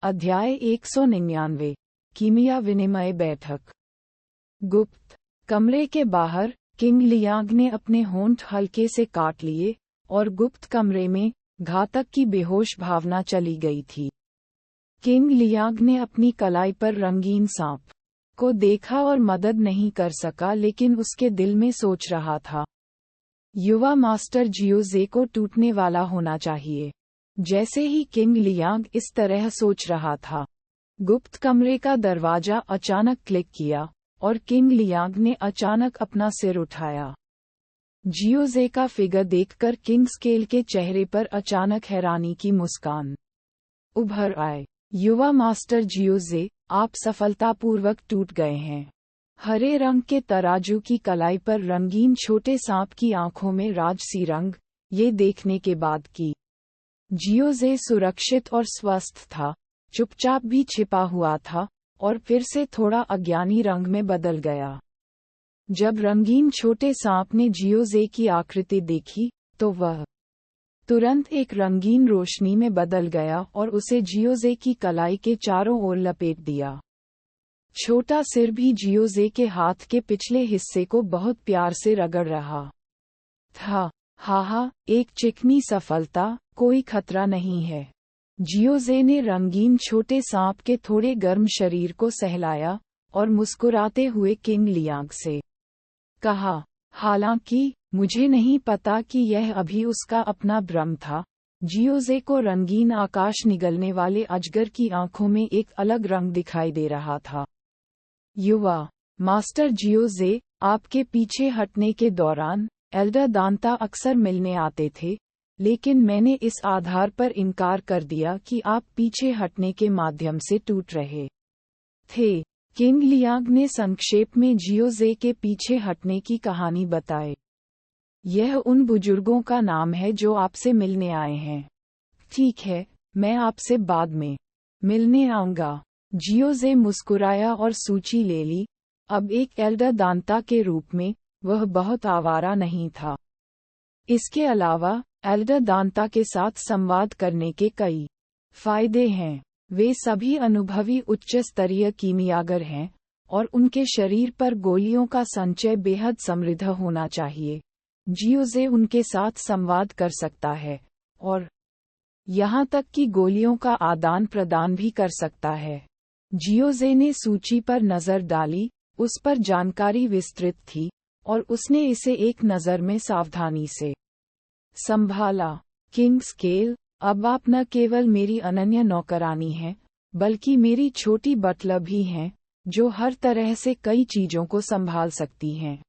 अध्याय 199 कीमिया विनिमय बैठक। गुप्त कमरे के बाहर किंग लियांग ने अपने होंठ हल्के से काट लिए, और गुप्त कमरे में घातक की बेहोश भावना चली गई थी। किंग लियांग ने अपनी कलाई पर रंगीन सांप को देखा और मदद नहीं कर सका, लेकिन उसके दिल में सोच रहा था, युवा मास्टर जियोजे को टूटने वाला होना चाहिए। जैसे ही किंग लियांग इस तरह सोच रहा था, गुप्त कमरे का दरवाजा अचानक क्लिक किया, और किंग लियांग ने अचानक अपना सिर उठाया। जियोजे का फिगर देखकर किंग स्केल के चेहरे पर अचानक हैरानी की मुस्कान उभर आए। युवा मास्टर जियोजे, आप सफलतापूर्वक टूट गए हैं। हरे रंग के तराजू की कलाई पर रंगीन छोटे सांप की आंखों में राजसी रंग, ये देखने के बाद कि जियोजे सुरक्षित और स्वस्थ था, चुपचाप भी छिपा हुआ था, और फिर से थोड़ा अज्ञानी रंग में बदल गया। जब रंगीन छोटे सांप ने जियोजे की आकृति देखी, तो वह तुरंत एक रंगीन रोशनी में बदल गया और उसे जियोजे की कलाई के चारों ओर लपेट दिया। छोटा सिर भी जियोजे के हाथ के पिछले हिस्से को बहुत प्यार से रगड़ रहा था। हा, एक चिकनी सफलता, कोई खतरा नहीं है। जियोजे ने रंगीन छोटे सांप के थोड़े गर्म शरीर को सहलाया, और मुस्कुराते हुए किंग लियांग से कहा, हालांकि मुझे नहीं पता कि यह अभी उसका अपना भ्रम था। जियोजे को रंगीन आकाश निगलने वाले अजगर की आंखों में एक अलग रंग दिखाई दे रहा था। युवा मास्टर जियोजे, आपके पीछे हटने के दौरान एल्डर दांता अक्सर मिलने आते थे, लेकिन मैंने इस आधार पर इनकार कर दिया कि आप पीछे हटने के माध्यम से टूट रहे थे। किंग लियांग ने संक्षेप में जियोजे के पीछे हटने की कहानी बताई। यह उन बुजुर्गों का नाम है जो आपसे मिलने आए हैं। ठीक है, मैं आपसे बाद में मिलने आऊंगा। जियोजे मुस्कुराया और सूची ले ली। अब एक एल्डर दांता के रूप में वह बहुत आवारा नहीं था। इसके अलावा एल्डर दांता के साथ संवाद करने के कई फायदे हैं। वे सभी अनुभवी उच्च स्तरीय कीमियागर हैं, और उनके शरीर पर गोलियों का संचय बेहद समृद्ध होना चाहिए। जियोजे उनके साथ संवाद कर सकता है और यहाँ तक कि गोलियों का आदान प्रदान भी कर सकता है। जियोजे ने सूची पर नजर डाली, उस पर जानकारी विस्तृत थी और उसने इसे एक नज़र में सावधानी से संभाला। किंग स्केल, अब आप न केवल मेरी अनन्य नौकरानी हैं, बल्कि मेरी छोटी बटलर भी हैं, जो हर तरह से कई चीजों को संभाल सकती हैं।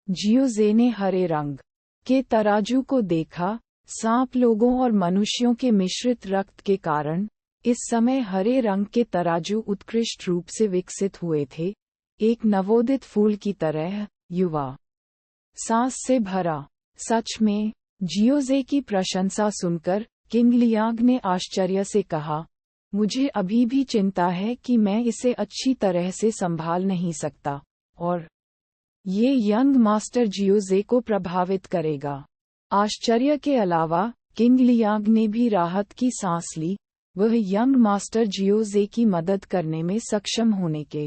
जियोजे ने हरे रंग के तराजू को देखा। सांप लोगों और मनुष्यों के मिश्रित रक्त के कारण इस समय हरे रंग के तराजू उत्कृष्ट रूप से विकसित हुए थे, एक नवोदित फूल की तरह, युवा, सांस से भरा। सच में, जियोजे की प्रशंसा सुनकर किंग लियांग ने आश्चर्य से कहा, मुझे अभी भी चिंता है कि मैं इसे अच्छी तरह से संभाल नहीं सकता, और ये यंग मास्टर जियोजे को प्रभावित करेगा। आश्चर्य के अलावा किंग लियांग ने भी राहत की सांस ली, वह यंग मास्टर जियोजे की मदद करने में सक्षम होने के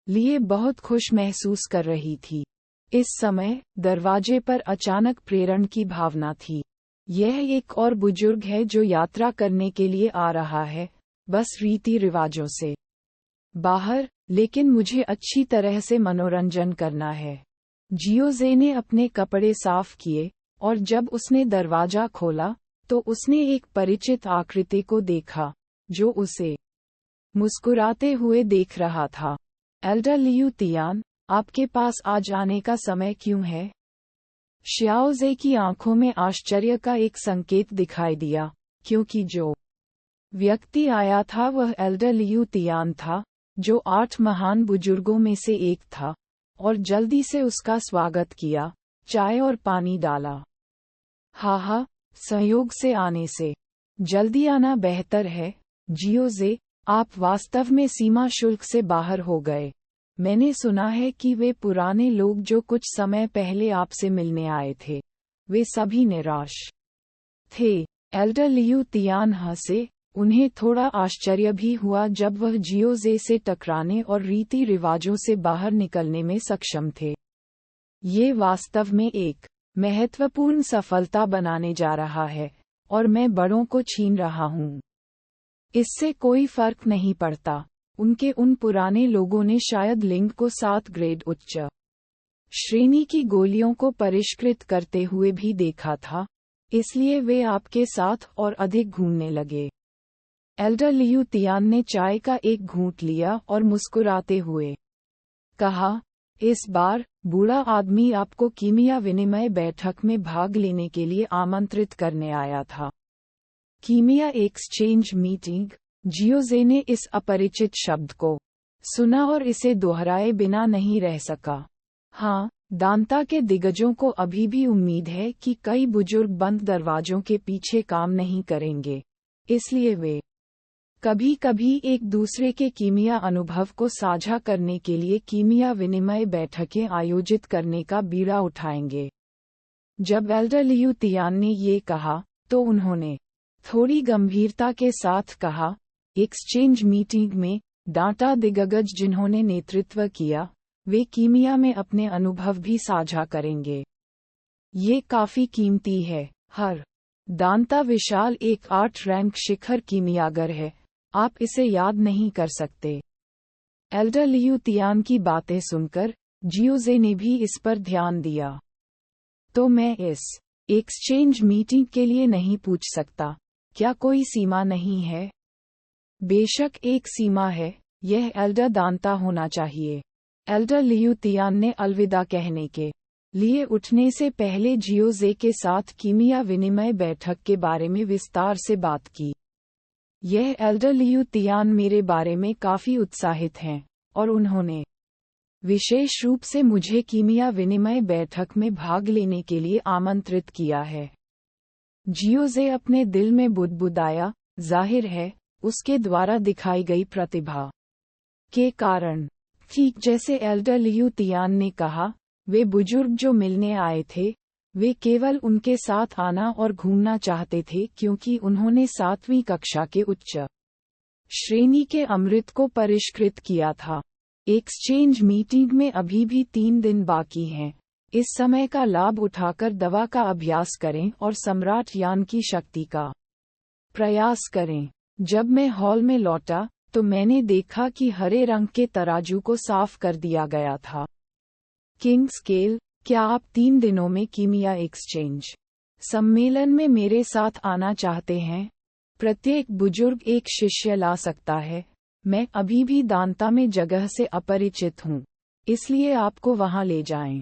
लिए बहुत खुश महसूस कर रही थी। इस समय दरवाजे पर अचानक प्रेरण की भावना थी। यह एक और बुजुर्ग है जो यात्रा करने के लिए आ रहा है, बस रीति रिवाजों से बाहर, लेकिन मुझे अच्छी तरह से मनोरंजन करना है। जियोजे ने अपने कपड़े साफ किए और जब उसने दरवाजा खोला तो उसने एक परिचित आकृति को देखा, जो उसे मुस्कुराते हुए देख रहा था। एल्डर लियू तियान, आपके पास आ जाने का समय क्यों है? श्याओजे की आंखों में आश्चर्य का एक संकेत दिखाई दिया, क्योंकि जो व्यक्ति आया था वह एल्डर लियू तियान था, जो 8 महान बुजुर्गों में से एक था, और जल्दी से उसका स्वागत किया, चाय और पानी डाला। हा, सहयोग से आने से जल्दी आना बेहतर है। जियोजे, आप वास्तव में सीमा शुल्क से बाहर हो गए। मैंने सुना है कि वे पुराने लोग जो कुछ समय पहले आपसे मिलने आए थे, वे सभी निराश थे। एल्डर लियू तियान हंसे। उन्हें थोड़ा आश्चर्य भी हुआ जब वह जियोजे से टकराने और रीति रिवाजों से बाहर निकलने में सक्षम थे। ये वास्तव में एक महत्वपूर्ण सफलता बनाने जा रहा है, और मैं बड़ों को छीन रहा हूँ। इससे कोई फर्क नहीं पड़ता। उनके उन पुराने लोगों ने शायद लिंग को 7 ग्रेड उच्च श्रेणी की गोलियों को परिष्कृत करते हुए भी देखा था, इसलिए वे आपके साथ और अधिक घूमने लगे। एल्डर लियू तियान ने चाय का एक घूंट लिया और मुस्कुराते हुए कहा, इस बार बूढ़ा आदमी आपको कीमिया विनिमय बैठक में भाग लेने के लिए आमंत्रित करने आया था। कीमिया एक्सचेंज मीटिंग। जियोजे ने इस अपरिचित शब्द को सुना और इसे दोहराए बिना नहीं रह सका। हाँ, दांता के दिग्गजों को अभी भी उम्मीद है कि कई बुजुर्ग बंद दरवाजों के पीछे काम नहीं करेंगे, इसलिए वे कभी कभी एक दूसरे के कीमिया अनुभव को साझा करने के लिए कीमिया विनिमय बैठकें आयोजित करने का बीड़ा उठाएंगे। जब एल्डर लियू तियान ने ये कहा, तो उन्होंने थोड़ी गंभीरता के साथ कहा, एक्सचेंज मीटिंग में डाटा दिग्गज जिन्होंने नेतृत्व किया, वे कीमिया में अपने अनुभव भी साझा करेंगे। ये काफी कीमती है। हर दांता विशाल एक 8 रैंक शिखर कीमियागर है, आप इसे याद नहीं कर सकते। एल्डर लियू तियान की बातें सुनकर जियोजे ने भी इस पर ध्यान दिया। तो मैं इस एक्सचेंज मीटिंग के लिए नहीं पूछ सकता, क्या कोई सीमा नहीं है? बेशक एक सीमा है, यह एल्डर दांता होना चाहिए। एल्डर लियू तियान ने अलविदा कहने के लिए उठने से पहले जियोजे के साथ कीमिया विनिमय बैठक के बारे में विस्तार से बात की। यह एल्डर लियू तियान मेरे बारे में काफी उत्साहित हैं, और उन्होंने विशेष रूप से मुझे कीमिया विनिमय बैठक में भाग लेने के लिए आमंत्रित किया है। जियोजे अपने दिल में बुदबुदाया, जाहिर है, उसके द्वारा दिखाई गई प्रतिभा के कारण। ठीक जैसे एल्डर लियू तियान ने कहा, वे बुजुर्ग जो मिलने आए थे, वे केवल उनके साथ आना और घूमना चाहते थे क्योंकि उन्होंने 7वीं कक्षा के उच्च श्रेणी के अमृत को परिष्कृत किया था। एक्सचेंज मीटिंग में अभी भी 3 दिन बाकी हैं, इस समय का लाभ उठाकर दवा का अभ्यास करें और सम्राट यान की शक्ति का प्रयास करें। जब मैं हॉल में लौटा तो मैंने देखा कि हरे रंग के तराजू को साफ कर दिया गया था। किंग स्केल, क्या आप 3 दिनों में कीमिया एक्सचेंज सम्मेलन में मेरे साथ आना चाहते हैं? प्रत्येक बुजुर्ग एक शिष्य ला सकता है। मैं अभी भी दांता में जगह से अपरिचित हूँ, इसलिए आपको वहां ले जाएं।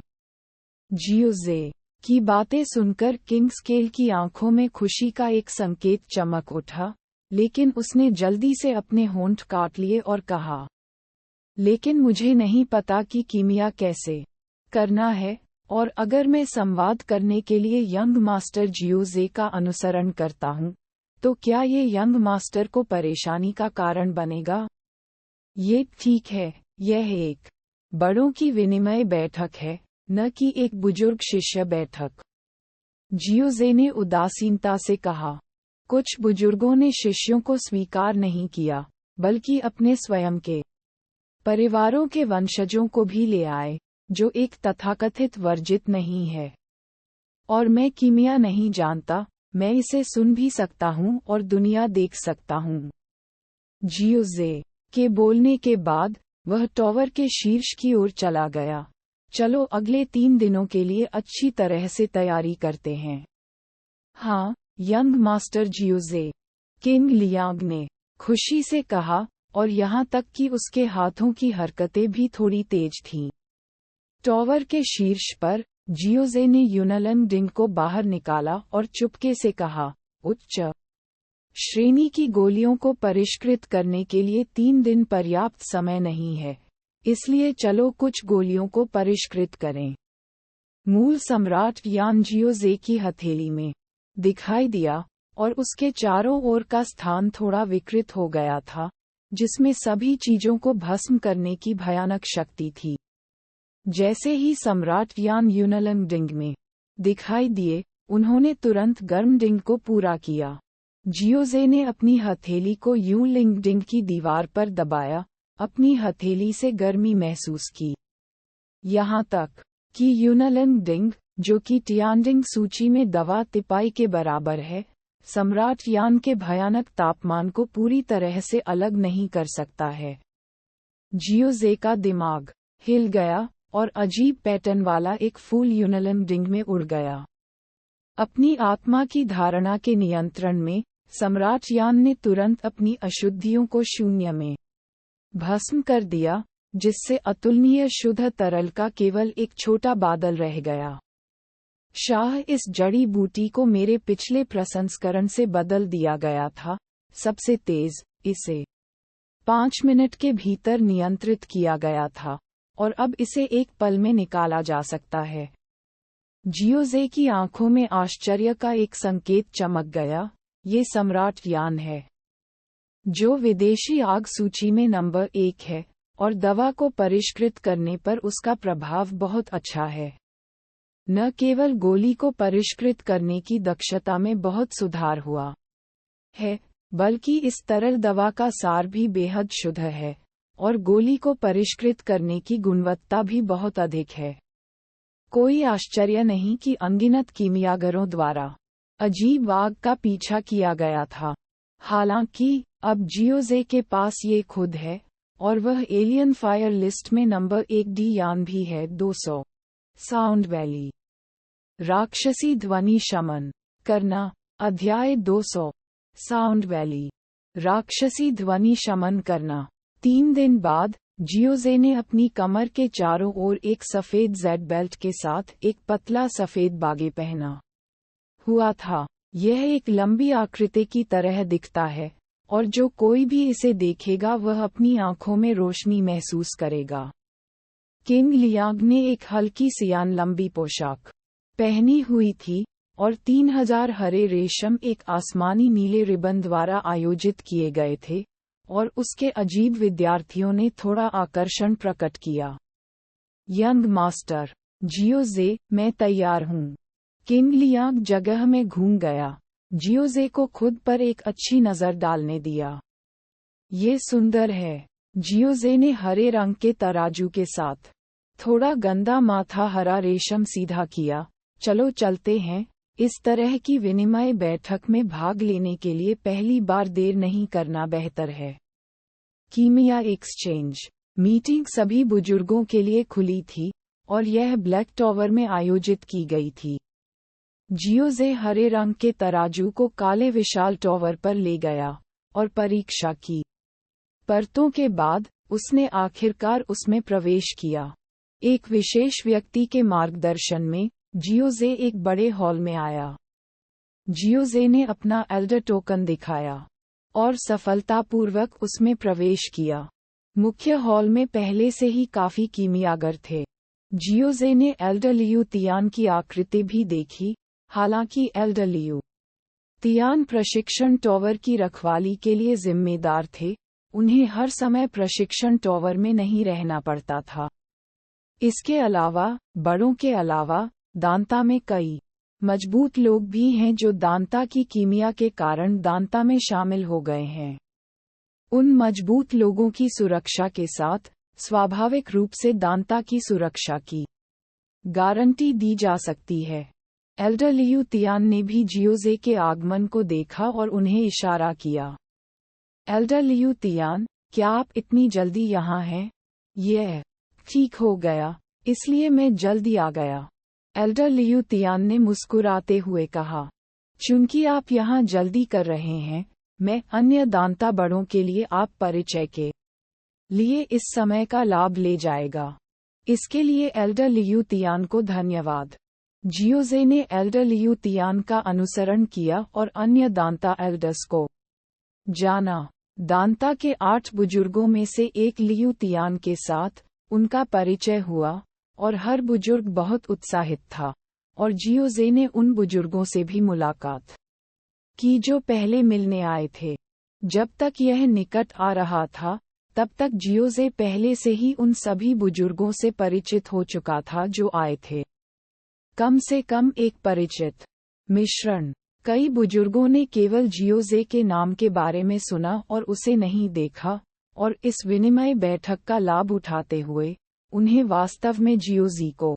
जियोजे की बातें सुनकर किंग स्केल की आंखों में खुशी का एक संकेत चमक उठा, लेकिन उसने जल्दी से अपने होंठ काट लिए और कहा, लेकिन मुझे नहीं पता कि कीमिया कैसे करना है, और अगर मैं संवाद करने के लिए यंग मास्टर जियोजे का अनुसरण करता हूँ, तो क्या ये यंग मास्टर को परेशानी का कारण बनेगा? ये ठीक है, यह एक बड़ों की विनिमय बैठक है, न कि एक बुजुर्ग शिष्य बैठक। जियोजे ने उदासीनता से कहा। कुछ बुजुर्गों ने शिष्यों को स्वीकार नहीं किया, बल्कि अपने स्वयं के परिवारों के वंशजों को भी ले आए, जो एक तथाकथित वर्जित नहीं है। और मैं कीमिया नहीं जानता, मैं इसे सुन भी सकता हूँ और दुनिया देख सकता हूँ। जियोजे के बोलने के बाद वह टॉवर के शीर्ष की ओर चला गया। चलो अगले 3 दिनों के लिए अच्छी तरह से तैयारी करते हैं। हाँ, यंग मास्टर जियोजे, किंग लियांग ने खुशी से कहा, और यहाँ तक कि उसके हाथों की हरकतें भी थोड़ी तेज थीं। टॉवर के शीर्ष पर जियोजे ने यूनलन डिंग को बाहर निकाला और चुपके से कहा, उच्च श्रेणी की गोलियों को परिष्कृत करने के लिए 3 दिन पर्याप्त समय नहीं है, इसलिए चलो कुछ गोलियों को परिष्कृत करें। मूल सम्राट यान जियोजे की हथेली में दिखाई दिया, और उसके चारों ओर का स्थान थोड़ा विकृत हो गया था, जिसमें सभी चीजों को भस्म करने की भयानक शक्ति थी। जैसे ही सम्राट यान यूनलन डिंग में दिखाई दिए, उन्होंने तुरंत गर्म डिंग को पूरा किया। जियोजे ने अपनी हथेली को यूलिंग डिंग की दीवार पर दबाया, अपनी हथेली से गर्मी महसूस की। यहाँ तक कि यूनलन डिंग, जो कि टियानडिंग सूची में दवा तिपाई के बराबर है, सम्राट यान के भयानक तापमान को पूरी तरह से अलग नहीं कर सकता है। जियोजे का दिमाग हिल गया और अजीब पैटर्न वाला एक फूल यूनलन डिंग में उड़ गया। अपनी आत्मा की धारणा के नियंत्रण में सम्राट यान ने तुरंत अपनी अशुद्धियों को शून्य में भस्म कर दिया, जिससे अतुलनीय शुद्ध तरल का केवल एक छोटा बादल रह गया। शाह, इस जड़ी बूटी को मेरे पिछले प्रसंस्करण से बदल दिया गया था, सबसे तेज। इसे 5 मिनट के भीतर नियंत्रित किया गया था, और अब इसे एक पल में निकाला जा सकता है। जियोजे की आंखों में आश्चर्य का एक संकेत चमक गया। ये सम्राट यान है, जो विदेशी आग सूची में नंबर 1 है, और दवा को परिष्कृत करने पर उसका प्रभाव बहुत अच्छा है। न केवल गोली को परिष्कृत करने की दक्षता में बहुत सुधार हुआ है, बल्कि इस तरल दवा का सार भी बेहद शुद्ध है, और गोली को परिष्कृत करने की गुणवत्ता भी बहुत अधिक है। कोई आश्चर्य नहीं कि अनगिनत कीमियागरों द्वारा अजीब आग का पीछा किया गया था। हालांकि अब जियोजे के पास ये खुद है, और वह एलियन फायर लिस्ट में नंबर 1 डी यान भी है। 200 साउंड वैली। राक्षसी ध्वनि शमन करना। अध्याय 200 साउंड वैली। राक्षसी ध्वनि शमन करना। 3 दिन बाद जियोजे ने अपनी कमर के चारों ओर एक सफेद जेड बेल्ट के साथ एक पतला सफेद बागे पहना हुआ था। यह एक लंबी आकृति की तरह दिखता है, और जो कोई भी इसे देखेगा वह अपनी आंखों में रोशनी महसूस करेगा। किंग लियांग ने एक हल्की सियान लंबी पोशाक पहनी हुई थी, और 3000 हरे रेशम एक आसमानी नीले रिबन द्वारा आयोजित किए गए थे, और उसके अजीब विद्यार्थियों ने थोड़ा आकर्षण प्रकट किया। यंग मास्टर जियोजे, मैं तैयार हूँ। किंग लियांग जगह में घूम गया, जियोजे को खुद पर एक अच्छी नज़र डालने दिया। ये सुंदर है। जियोजे ने हरे रंग के तराजू के साथ थोड़ा गंदा माथा हरा रेशम सीधा किया, चलो चलते हैं। इस तरह की विनिमय बैठक में भाग लेने के लिए पहली बार देर नहीं करना बेहतर है। कीमिया एक्सचेंज मीटिंग सभी बुजुर्गों के लिए खुली थी और यह ब्लैक टॉवर में आयोजित की गई थी। जियोजे हरे रंग के तराजू को काले विशाल टॉवर पर ले गया और परीक्षा की। परतों के बाद उसने आखिरकार उसमें प्रवेश किया। एक विशेष व्यक्ति के मार्गदर्शन में जियोजे एक बड़े हॉल में आया। जियोजे ने अपना एल्डर टोकन दिखाया और सफलतापूर्वक उसमें प्रवेश किया। मुख्य हॉल में पहले से ही काफी कीमियागर थे। जियोजे ने एल्डर लियू तियान की आकृति भी देखी। हालांकि एल्डर लियू तियान प्रशिक्षण टॉवर की रखवाली के लिए जिम्मेदार थे, उन्हें हर समय प्रशिक्षण टॉवर में नहीं रहना पड़ता था। इसके अलावा बड़ों के अलावा दांता में कई मजबूत लोग भी हैं जो दांता की कीमिया के कारण दांता में शामिल हो गए हैं। उन मजबूत लोगों की सुरक्षा के साथ स्वाभाविक रूप से दांता की सुरक्षा की गारंटी दी जा सकती है। एल्डर लियू तियान ने भी जियोजे के आगमन को देखा और उन्हें इशारा किया। एल्डर लियू तियान, क्या आप इतनी जल्दी यहाँ हैं? यह ठीक हो गया, इसलिए मैं जल्दी आ गया। एल्डर लियू तियान ने मुस्कुराते हुए कहा, चूंकि आप यहाँ जल्दी कर रहे हैं, मैं अन्य दांता बड़ों के लिए आप परिचय के लिए इस समय का लाभ ले जाएगा। इसके लिए एल्डर लियू तियान को धन्यवाद। जियोजे ने एल्डर लियू तियान का अनुसरण किया और अन्य दांता एल्डर्स को जाना। दांता के 8 बुजुर्गों में से एक लियू तियान के साथ उनका परिचय हुआ और हर बुजुर्ग बहुत उत्साहित था और जियोजे ने उन बुजुर्गों से भी मुलाकात की जो पहले मिलने आए थे। जब तक यह निकट आ रहा था, तब तक जियोजे पहले से ही उन सभी बुजुर्गों से परिचित हो चुका था जो आए थे। कम से कम एक परिचित मिश्रण। कई बुजुर्गों ने केवल जियोजे के नाम के बारे में सुना और उसे नहीं देखा, और इस विनिमय बैठक का लाभ उठाते हुए उन्हें वास्तव में जियोजी को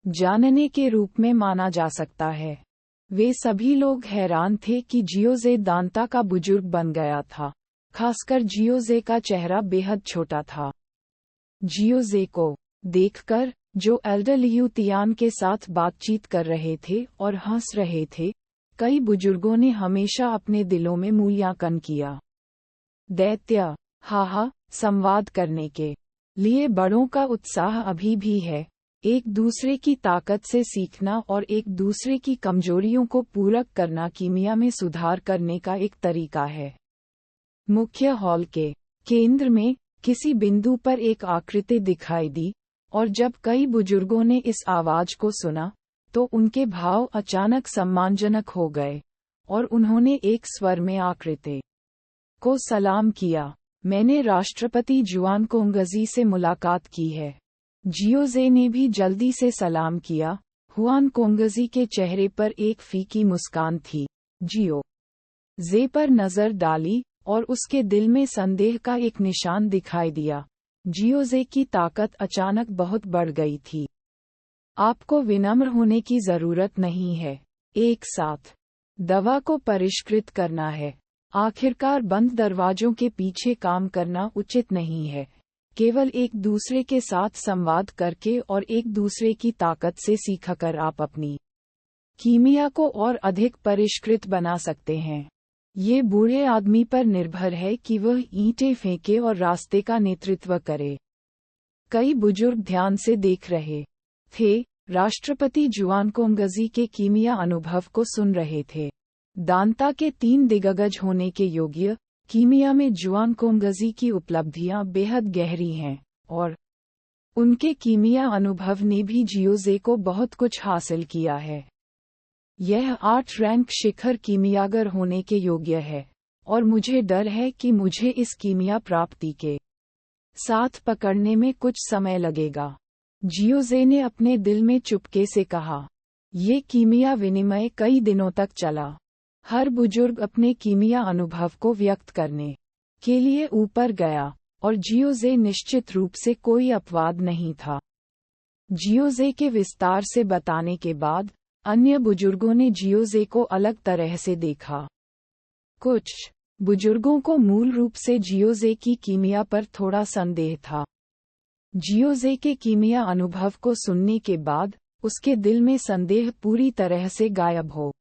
जानने के रूप में माना जा सकता है। वे सभी लोग हैरान थे कि जियोजे दांता का बुजुर्ग बन गया था, खासकर जियोजे का चेहरा बेहद छोटा था। जियोजे को देखकर, जो एल्डर लियू तियान के साथ बातचीत कर रहे थे और हंस रहे थे, कई बुजुर्गों ने हमेशा अपने दिलों में मूल्यांकन किया। दैत्य, हाहा, संवाद करने के लिए बड़ों का उत्साह अभी भी है। एक दूसरे की ताकत से सीखना और एक दूसरे की कमजोरियों को पूरक करना कीमिया में सुधार करने का एक तरीका है। मुख्य हॉल के केंद्र में किसी बिंदु पर एक आकृति दिखाई दी, और जब कई बुजुर्गों ने इस आवाज को सुना, तो उनके भाव अचानक सम्मानजनक हो गए और उन्होंने एक स्वर में आकृति को सलाम किया। मैंने राष्ट्रपति जुआन कोंगजी से मुलाकात की है। जियोजे ने भी जल्दी से सलाम किया। हुआन कोंगजी के चेहरे पर एक फीकी मुस्कान थी। जियोजे पर नजर डाली और उसके दिल में संदेह का एक निशान दिखाई दिया। जियोजे की ताकत अचानक बहुत बढ़ गई थी। आपको विनम्र होने की जरूरत नहीं है। एक साथ दवा को परिष्कृत करना है। आखिरकार बंद दरवाजों के पीछे काम करना उचित नहीं है। केवल एक दूसरे के साथ संवाद करके और एक दूसरे की ताकत से सीखकर आप अपनी कीमिया को और अधिक परिष्कृत बना सकते हैं। ये बूढ़े आदमी पर निर्भर है कि वह ईंटें फेंके और रास्ते का नेतृत्व करे। कई बुजुर्ग ध्यान से देख रहे थे। राष्ट्रपति जुआन कोंगजी के कीमिया अनुभव को सुन रहे थे। दांता के 3 दिग्गज होने के योग्य कीमिया में जुआन कोंगजी की उपलब्धियां बेहद गहरी हैं, और उनके कीमिया अनुभव ने भी जियोजे को बहुत कुछ हासिल किया है। यह 8 रैंक शिखर कीमियागर होने के योग्य है, और मुझे डर है कि मुझे इस कीमिया प्राप्ति के साथ पकड़ने में कुछ समय लगेगा। जियोजे ने अपने दिल में चुपके से कहा। ये कीमिया विनिमय कई दिनों तक चला। हर बुजुर्ग अपने कीमिया अनुभव को व्यक्त करने के लिए ऊपर गया, और जियोजे निश्चित रूप से कोई अपवाद नहीं था। जियोजे के विस्तार से बताने के बाद अन्य बुजुर्गों ने जियोजे को अलग तरह से देखा। कुछ बुजुर्गों को मूल रूप से जियोजे की कीमिया पर थोड़ा संदेह था। जियोजे के कीमिया अनुभव को सुनने के बाद उसके दिल में संदेह पूरी तरह से गायब हो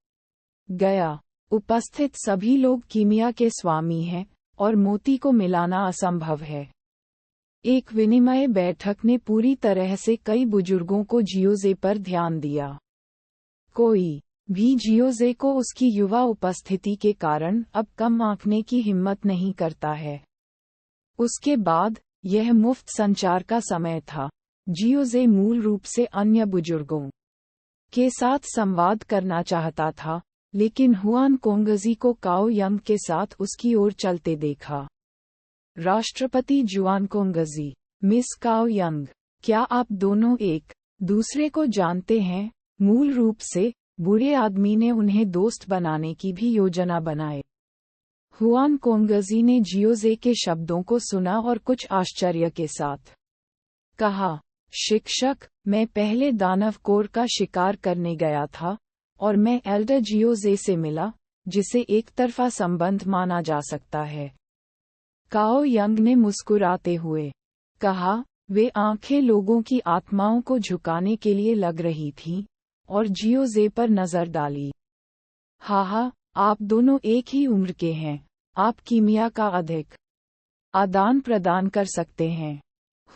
गया। उपस्थित सभी लोग कीमिया के स्वामी हैं और मोती को मिलाना असंभव है। एक विनिमय बैठक ने पूरी तरह से कई बुजुर्गों को जियोजे पर ध्यान दिया। कोई भी जियोजे को उसकी युवा उपस्थिति के कारण अब कम आंकने की हिम्मत नहीं करता है। उसके बाद यह मुफ्त संचार का समय था। जियोजे मूल रूप से अन्य बुजुर्गों के साथ संवाद करना चाहता था, लेकिन हुआन कोंगजी को काओ यंग के साथ उसकी ओर चलते देखा। राष्ट्रपति जुआन कोंगजी, मिस काओ यंग, क्या आप दोनों एक दूसरे को जानते हैं? मूल रूप से बूढ़े आदमी ने उन्हें दोस्त बनाने की भी योजना बनाई। हुआन कोंगजी ने जियोजे के शब्दों को सुना और कुछ आश्चर्य के साथ कहा, शिक्षक, मैं पहले दानव कोर का शिकार करने गया था और मैं एल्डर जियोजे से मिला, जिसे एक तरफा संबंध माना जा सकता है। काओ यंग ने मुस्कुराते हुए कहा, वे आंखें लोगों की आत्माओं को झुकाने के लिए लग रही थीं और जियोजे पर नजर डाली। हा, आप दोनों एक ही उम्र के हैं, आप कीमिया का अधिक आदान प्रदान कर सकते हैं।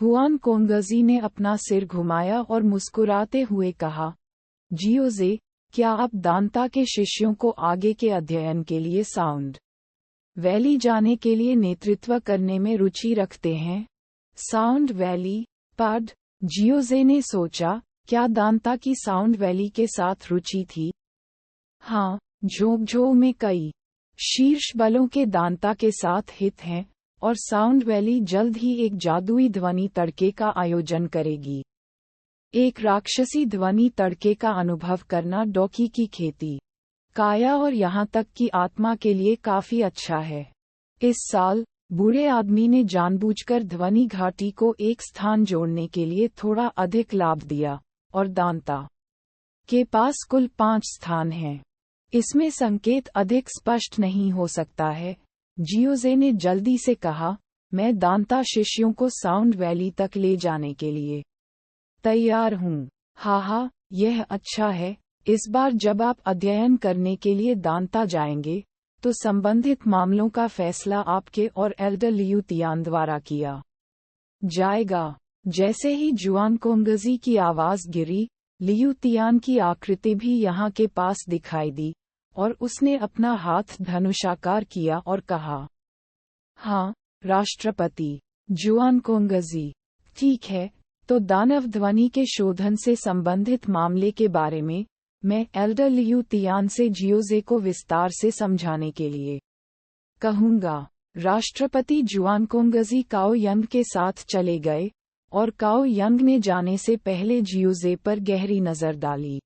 हुआन कोंगजी ने अपना सिर घुमाया और मुस्कुराते हुए कहा, जियोजे, क्या आप दांता के शिष्यों को आगे के अध्ययन के लिए साउंड वैली जाने के लिए नेतृत्व करने में रुचि रखते हैं? साउंड वैली पद। जियोजे ने सोचा, क्या दांता की साउंड वैली के साथ रुचि थी? हाँ, झोंगझोऊ में कई शीर्ष बलों के दांता के साथ हित हैं और साउंड वैली जल्द ही एक जादुई ध्वनि तड़के का आयोजन करेगी। एक राक्षसी ध्वनि तड़के का अनुभव करना डॉकी की खेती, काया और यहाँ तक कि आत्मा के लिए काफी अच्छा है। इस साल बूढ़े आदमी ने जानबूझकर ध्वनि घाटी को एक स्थान जोड़ने के लिए थोड़ा अधिक लाभ दिया और दांता के पास कुल 5 स्थान हैं। इसमें संकेत अधिक स्पष्ट नहीं हो सकता है। जियोजे ने जल्दी से कहा, मैं दांता शिष्यों को साउंड वैली तक ले जाने के लिए तैयार हूँ। हा, यह अच्छा है। इस बार जब आप अध्ययन करने के लिए दांता जाएंगे, तो संबंधित मामलों का फैसला आपके और एल्डर लियू तियान द्वारा किया जाएगा। जैसे ही जुआन कोंगजी की आवाज गिरी, लियू तियान की आकृति भी यहाँ के पास दिखाई दी और उसने अपना हाथ धनुषाकार किया और कहा, हाँ, राष्ट्रपति जुआन कोंगजी, ठीक है, तो दानव ध्वनि के शोधन से संबंधित मामले के बारे में मैं एल्डर लियू तियान से जियोजे को विस्तार से समझाने के लिए कहूँगा। राष्ट्रपति जुआन कोंगजी काओ यंग के साथ चले गए और काओ यंग ने जाने से पहले जियोजे पर गहरी नजर डाली।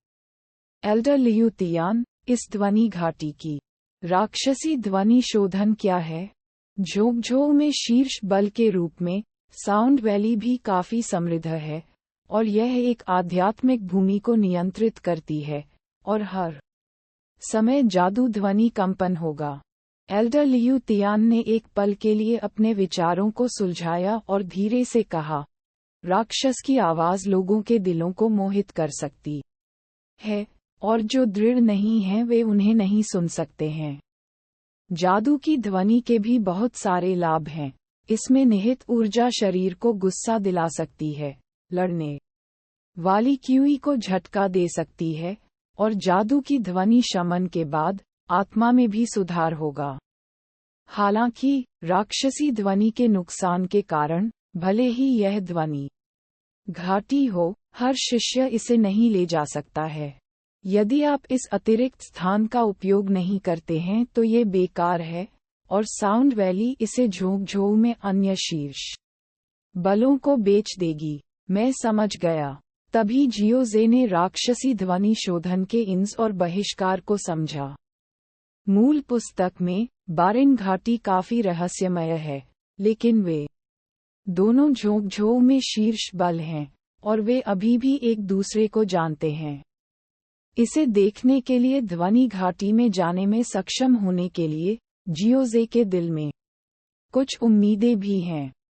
एल्डर लियू तियान, इस ध्वनि घाटी की राक्षसी ध्वनि शोधन क्या है? झोंगझोऊ में शीर्ष बल के रूप में साउंड वैली भी काफी समृद्ध है और यह एक आध्यात्मिक भूमि को नियंत्रित करती है और हर समय जादू ध्वनि कंपन होगा। एल्डर लियू तियान ने एक पल के लिए अपने विचारों को सुलझाया और धीरे से कहा, राक्षस की आवाज लोगों के दिलों को मोहित कर सकती है और जो दृढ़ नहीं हैं वे उन्हें नहीं सुन सकते हैं। जादू की ध्वनि के भी बहुत सारे लाभ हैं। इसमें निहित ऊर्जा शरीर को गुस्सा दिला सकती है, लड़ने वाली क्यूई को झटका दे सकती है और जादू की ध्वनि शमन के बाद आत्मा में भी सुधार होगा। हालांकि राक्षसी ध्वनि के नुकसान के कारण भले ही यह ध्वनि घाटी हो, हर शिष्य इसे नहीं ले जा सकता है। यदि आप इस अतिरिक्त स्थान का उपयोग नहीं करते हैं तो ये बेकार है और साउंड वैली इसे झोंगझोऊ में अन्य शीर्ष बलों को बेच देगी। मैं समझ गया। तभी जियोजे ने राक्षसी ध्वनि शोधन के इंस और बहिष्कार को समझा। मूल पुस्तक में बारिन घाटी काफी रहस्यमय है, लेकिन वे दोनों झोंगझोऊ में शीर्ष बल हैं और वे अभी भी एक दूसरे को जानते हैं। इसे देखने के लिए ध्वनि घाटी में जाने में सक्षम होने के लिए जियोजे के दिल में कुछ उम्मीदें भी हैं।